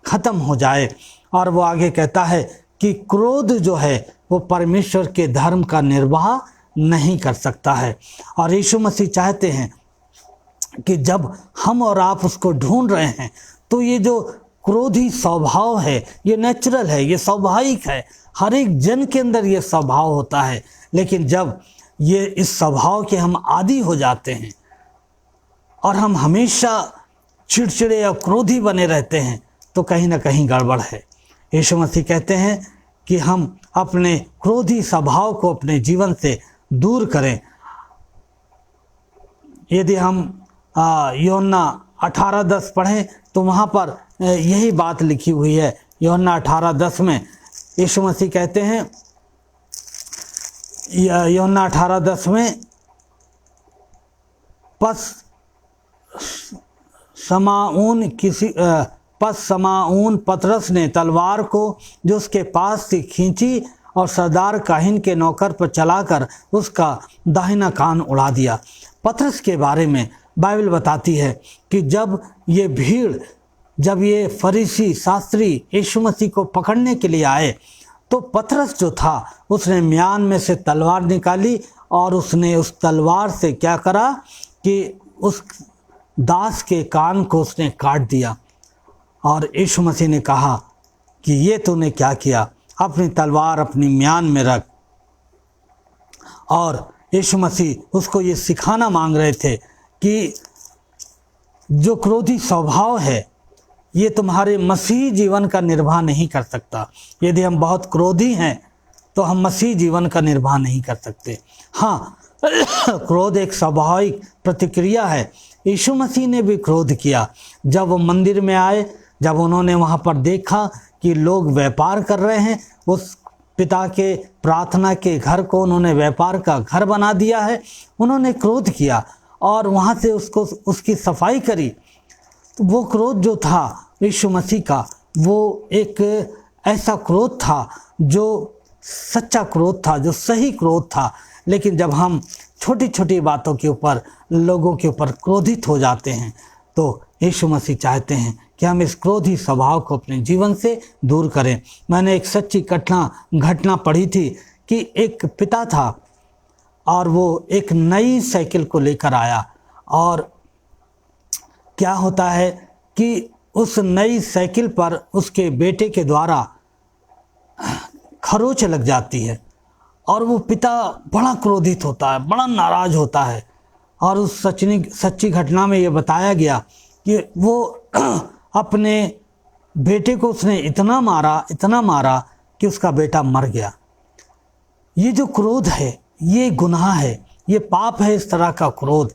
खत्म हो जाए। और वो आगे कहता है कि क्रोध जो है वो परमेश्वर के धर्म का निर्वाह नहीं कर सकता है। और यीशु मसीह चाहते हैं कि जब हम और आप उसको ढूंढ रहे हैं तो ये जो क्रोधी स्वभाव है ये नेचुरल है, ये स्वाभाविक है, हर एक जन के अंदर ये स्वभाव होता है। लेकिन जब ये इस स्वभाव के हम आदी हो जाते हैं और हम हमेशा चिड़चिड़े या क्रोधी बने रहते हैं तो कहीं ना कहीं गड़बड़ है। यीशु मसीह कहते हैं कि हम अपने क्रोधी स्वभाव को अपने जीवन से दूर करें। यदि हम यूहन्ना 18:10 पढ़ें तो वहाँ पर यही बात लिखी हुई है। यूहन्ना 18:10 में यीशु मसीह कहते हैं, यूहन्ना 18:10 में, समाऊन पतरस ने तलवार को जो उसके पास से खींची और सरदार काहिन के नौकर पर चलाकर उसका दाहिना कान उड़ा दिया। पतरस के बारे में बाइबल बताती है कि जब ये भीड़, जब ये फरीसी शास्त्री यीशु मसीह को पकड़ने के लिए आए तो पतरस जो था उसने म्यान में से तलवार निकाली और उसने उस तलवार से क्या करा कि उस दास के कान को उसने काट दिया। और यीशु मसीह ने कहा कि ये तूने क्या किया, अपनी तलवार अपनी म्यान में रख। और यीशु मसीह उसको ये सिखाना मांग रहे थे कि जो क्रोधी स्वभाव है ये तुम्हारे मसीही जीवन का निर्वाह नहीं कर सकता। यदि हम बहुत क्रोधी हैं तो हम मसीही जीवन का निर्वाह नहीं कर सकते। हाँ, क्रोध एक स्वाभाविक प्रतिक्रिया है। यीशु मसीह ने भी क्रोध किया जब वो मंदिर में आए, जब उन्होंने वहाँ पर देखा कि लोग व्यापार कर रहे हैं। उस पिता के प्रार्थना के घर को उन्होंने व्यापार का घर बना दिया है। उन्होंने क्रोध किया और वहाँ से उसकी सफाई करी। तो वो क्रोध जो था यीशु मसीह का, वो एक ऐसा क्रोध था जो सच्चा क्रोध था, जो सही क्रोध था। लेकिन जब हम छोटी छोटी बातों के ऊपर, लोगों के ऊपर क्रोधित हो जाते हैं तो यीशु मसीह चाहते हैं कि हम इस क्रोधी स्वभाव को अपने जीवन से दूर करें। मैंने एक सच्ची घटना पढ़ी थी कि एक पिता था और वो एक नई साइकिल को लेकर आया, और क्या होता है कि उस नई साइकिल पर उसके बेटे के द्वारा खरोंच लग जाती है और वो पिता बड़ा क्रोधित होता है, बड़ा नाराज होता है। और उस सच्ची घटना में ये बताया गया कि वो अपने बेटे को उसने इतना मारा कि उसका बेटा मर गया। ये जो क्रोध है ये गुनाह है, ये पाप है, इस तरह का क्रोध।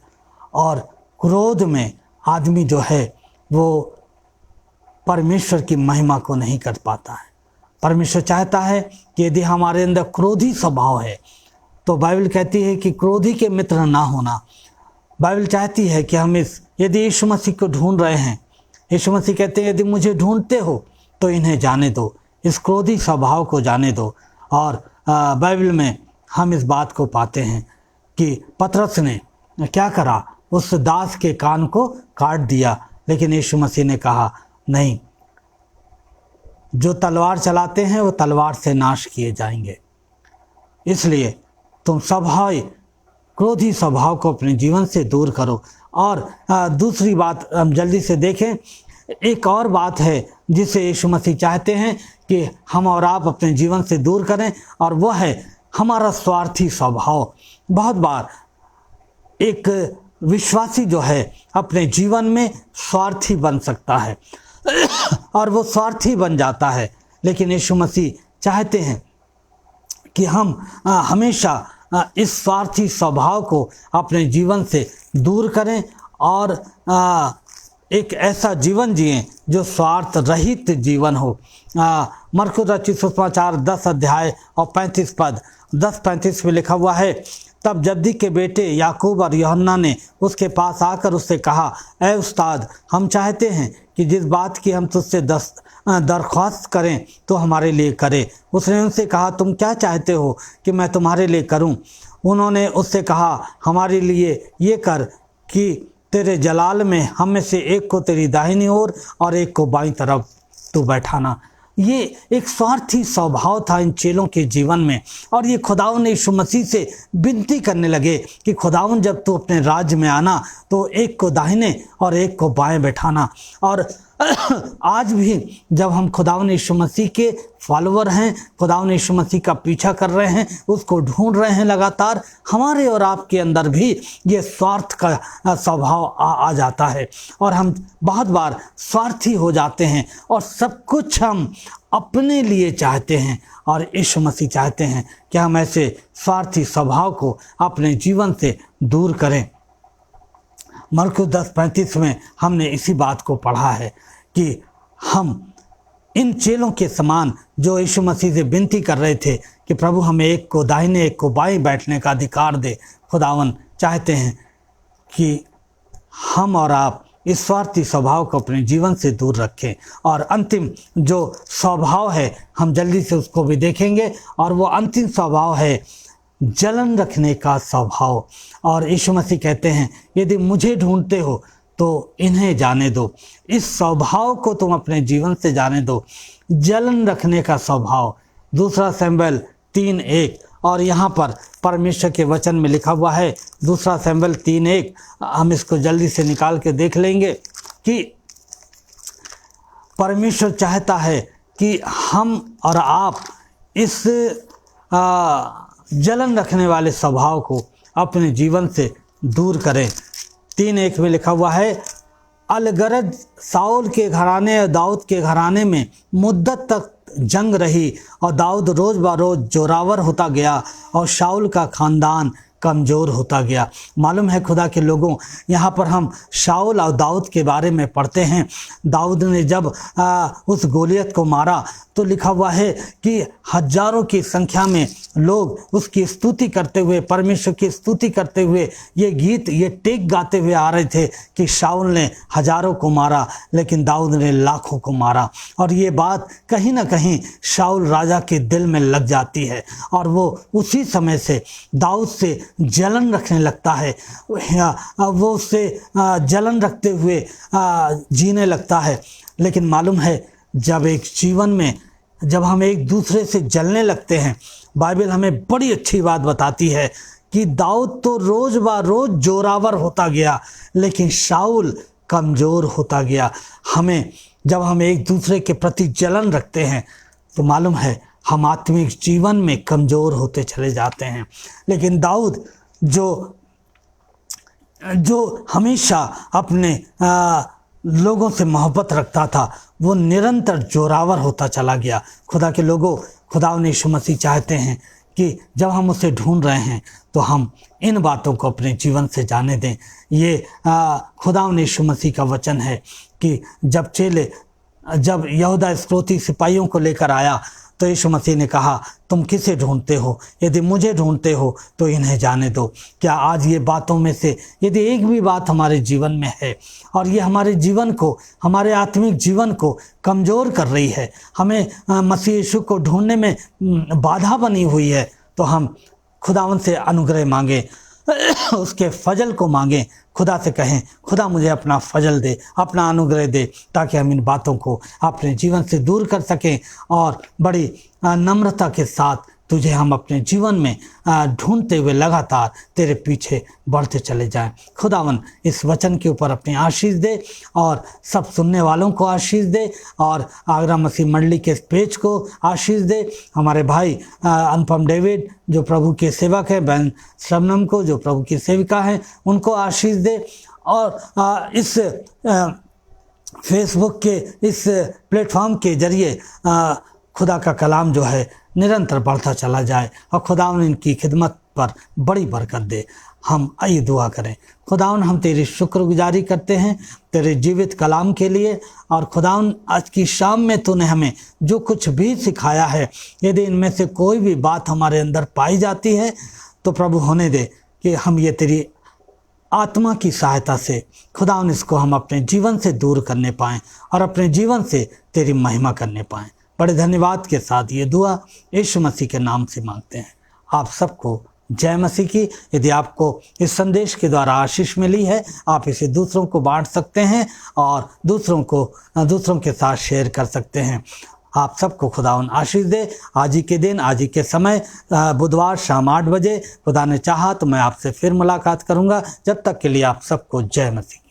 और क्रोध में आदमी जो है वो परमेश्वर की महिमा को नहीं कर पाता है। परमेश्वर चाहता है कि यदि हमारे अंदर क्रोधी स्वभाव है तो बाइबल कहती है कि क्रोधी के मित्र ना होना। बाइबल चाहती है कि हम यदि यीशु मसीह को ढूंढ रहे हैं, यीशु मसीह कहते हैं यदि मुझे ढूंढते हो तो इन्हें जाने दो, इस क्रोधी स्वभाव को जाने दो। और बाइबल में हम इस बात को पाते हैं कि पतरस ने क्या करा, उस दास के कान को काट दिया। लेकिन यीशु मसीह ने कहा नहीं, जो तलवार चलाते हैं वो तलवार से नाश किए जाएंगे। इसलिए तुम क्रोधी स्वभाव को अपने जीवन से दूर करो। और दूसरी बात हम जल्दी से देखें, एक और बात है जिसे यीशु मसीह चाहते हैं कि हम और आप अपने जीवन से दूर करें, और वह है हमारा स्वार्थी स्वभाव। बहुत बार एक विश्वासी जो है अपने जीवन में स्वार्थी बन सकता है और वो स्वार्थी बन जाता है। लेकिन यीशु मसीह चाहते हैं कि हम हमेशा इस स्वार्थी स्वभाव को अपने जीवन से दूर करें और एक ऐसा जीवन जिएं जो स्वार्थ रहित जीवन हो। मरकुस रचित सुसमाचार 10 अध्याय और 35 पद 10:35 में लिखा हुआ है, तब जब्दी के बेटे याकूब और यूहन्ना ने उसके पास आकर उससे कहा, ऐ उस्ताद, हम चाहते हैं कि जिस बात की हम तुझसे दरख्वास्त करें तो हमारे लिए करे। उसने उनसे कहा, तुम क्या चाहते हो कि मैं तुम्हारे लिए करूं? उन्होंने उससे कहा, हमारे लिए ये कर कि तेरे जलाल में हम में से एक को तेरी दाहिनी ओर और एक को बाईं तरफ तू बैठाना। ये एक स्वार्थी स्वभाव था इन चेलों के जीवन में, और ये खुदावन यीशु मसीह से विनती करने लगे कि खुदावन जब तू अपने राज्य में आना तो एक को दाहिने और एक को बाएं बैठाना। और आज भी जब हम खुदावंद यीशु मसीह के फॉलोवर हैं, खुदावंद यीशु मसीह का पीछा कर रहे हैं, उसको ढूंढ रहे हैं लगातार, हमारे और आपके अंदर भी ये स्वार्थ का स्वभाव आ जाता है और हम बहुत बार स्वार्थी हो जाते हैं और सब कुछ हम अपने लिए चाहते हैं। और यीशु मसीह चाहते हैं कि हम ऐसे स्वार्थी स्वभाव को अपने जीवन से दूर करें। मरकुस 10:35 में हमने इसी बात को पढ़ा है कि हम इन चेलों के समान जो यीशु मसीह से विनती कर रहे थे कि प्रभु हमें एक को दाहिने एक को बाएं बैठने का अधिकार दे, खुदावन चाहते हैं कि हम और आप इस स्वार्थी स्वभाव को अपने जीवन से दूर रखें। और अंतिम जो स्वभाव है हम जल्दी से उसको भी देखेंगे, और वो अंतिम स्वभाव है जलन रखने का स्वभाव। और यीशु मसीह कहते हैं यदि मुझे ढूंढते हो तो इन्हें जाने दो, इस स्वभाव को तुम अपने जीवन से जाने दो, जलन रखने का स्वभाव। 2 शमूएल 3:1 और यहाँ पर परमेश्वर के वचन में लिखा हुआ है 2 शमूएल 3:1, हम इसको जल्दी से निकाल के देख लेंगे कि परमेश्वर चाहता है कि हम और आप इस जलन रखने वाले स्वभाव को अपने जीवन से दूर करें। 3:1 में लिखा हुआ है, अलगरज साउल के घराने और दाऊद के घराने में मुद्दत तक जंग रही और दाऊद रोज बरोज जोरावर होता गया और शाऊल का खानदान कमज़ोर होता गया। मालूम है खुदा के लोगों, यहाँ पर हम शाऊल और दाऊद के बारे में पढ़ते हैं। दाऊद ने जब उस गोलियत को मारा तो लिखा हुआ है कि हजारों की संख्या में लोग उसकी स्तुति करते हुए, परमेश्वर की स्तुति करते हुए ये गीत, ये टेक गाते हुए आ रहे थे कि शाऊल ने हजारों को मारा लेकिन दाऊद ने लाखों को मारा। और ये बात कहीं ना कहीं शाऊल राजा के दिल में लग जाती है और वो उसी समय से दाऊद से जलन रखने लगता है, वो उससे जलन रखते हुए जीने लगता है। लेकिन मालूम है जब एक जीवन में जब हम एक दूसरे से जलने लगते हैं, बाइबल हमें बड़ी अच्छी बात बताती है कि दाऊद तो रोज ब रोज जोरावर होता गया लेकिन शाऊल कमज़ोर होता गया। हमें जब हम एक दूसरे के प्रति जलन रखते हैं तो मालूम है हम आत्मिक जीवन में कमज़ोर होते चले जाते हैं। लेकिन दाऊद जो हमेशा अपने लोगों से मोहब्बत रखता था, वो निरंतर जोरावर होता चला गया। खुदा के लोगों, खुदावंद यीशु मसीह चाहते हैं कि जब हम उसे ढूंढ रहे हैं तो हम इन बातों को अपने जीवन से जाने दें। ये खुदावंद यीशु मसीह का वचन है कि जब यहूदा इस्करियोती सिपाहियों को लेकर आया तो यीशु मसीह ने कहा तुम किसे ढूंढते हो? यदि मुझे ढूंढते हो तो इन्हें जाने दो। क्या आज ये बातों में से यदि एक भी बात हमारे जीवन में है और ये हमारे जीवन को, हमारे आत्मिक जीवन को कमज़ोर कर रही है, हमें मसीह यीशु को ढूंढने में बाधा बनी हुई है, तो हम खुदावंद से अनुग्रह मांगें, उसके फजल को मांगें, खुदा से कहें खुदा मुझे अपना फजल दे, अपना अनुग्रह दे, ताकि हम इन बातों को अपने जीवन से दूर कर सकें और बड़ी नम्रता के साथ तुझे हम अपने जीवन में ढूंढते हुए लगातार तेरे पीछे बढ़ते चले जाएं। खुदावन इस वचन के ऊपर अपनी आशीष दे और सब सुनने वालों को आशीष दे और आगरा मसीह मंडली के पेज को आशीष दे। हमारे भाई अनुपम डेविड जो प्रभु के सेवक हैं, बहन शबनम को जो प्रभु की सेविका हैं, उनको आशीष दे। और इस फेसबुक के इस प्लेटफॉर्म के जरिए खुदा का कलाम जो है निरंतर बढ़ता चला जाए और खुदावन इनकी खिदमत पर बड़ी बरकत दे। हम आइए दुआ करें। खुदावन हम तेरी शुक्रगुजारी करते हैं तेरे जीवित कलाम के लिए, और खुदावन आज की शाम में तूने हमें जो कुछ भी सिखाया है, यदि इनमें से कोई भी बात हमारे अंदर पाई जाती है तो प्रभु होने दे कि हम ये तेरी आत्मा की सहायता से खुदावन इसको हम अपने जीवन से दूर करने पाएँ और अपने जीवन से तेरी महिमा करने पाएँ। बड़े धन्यवाद के साथ ये दुआ यीशु मसीह के नाम से मांगते हैं। आप सबको जय मसीह की। यदि आपको इस संदेश के द्वारा आशीष मिली है, आप इसे दूसरों को बांट सकते हैं और दूसरों के साथ शेयर कर सकते हैं। आप सबको खुदावन आशीष दे। आज ही के दिन, आज ही के समय, बुधवार शाम 8 बजे खुदा ने चाहा तो मैं आपसे फिर मुलाकात करूंगा। जब तक के लिए आप सबको जय मसीह।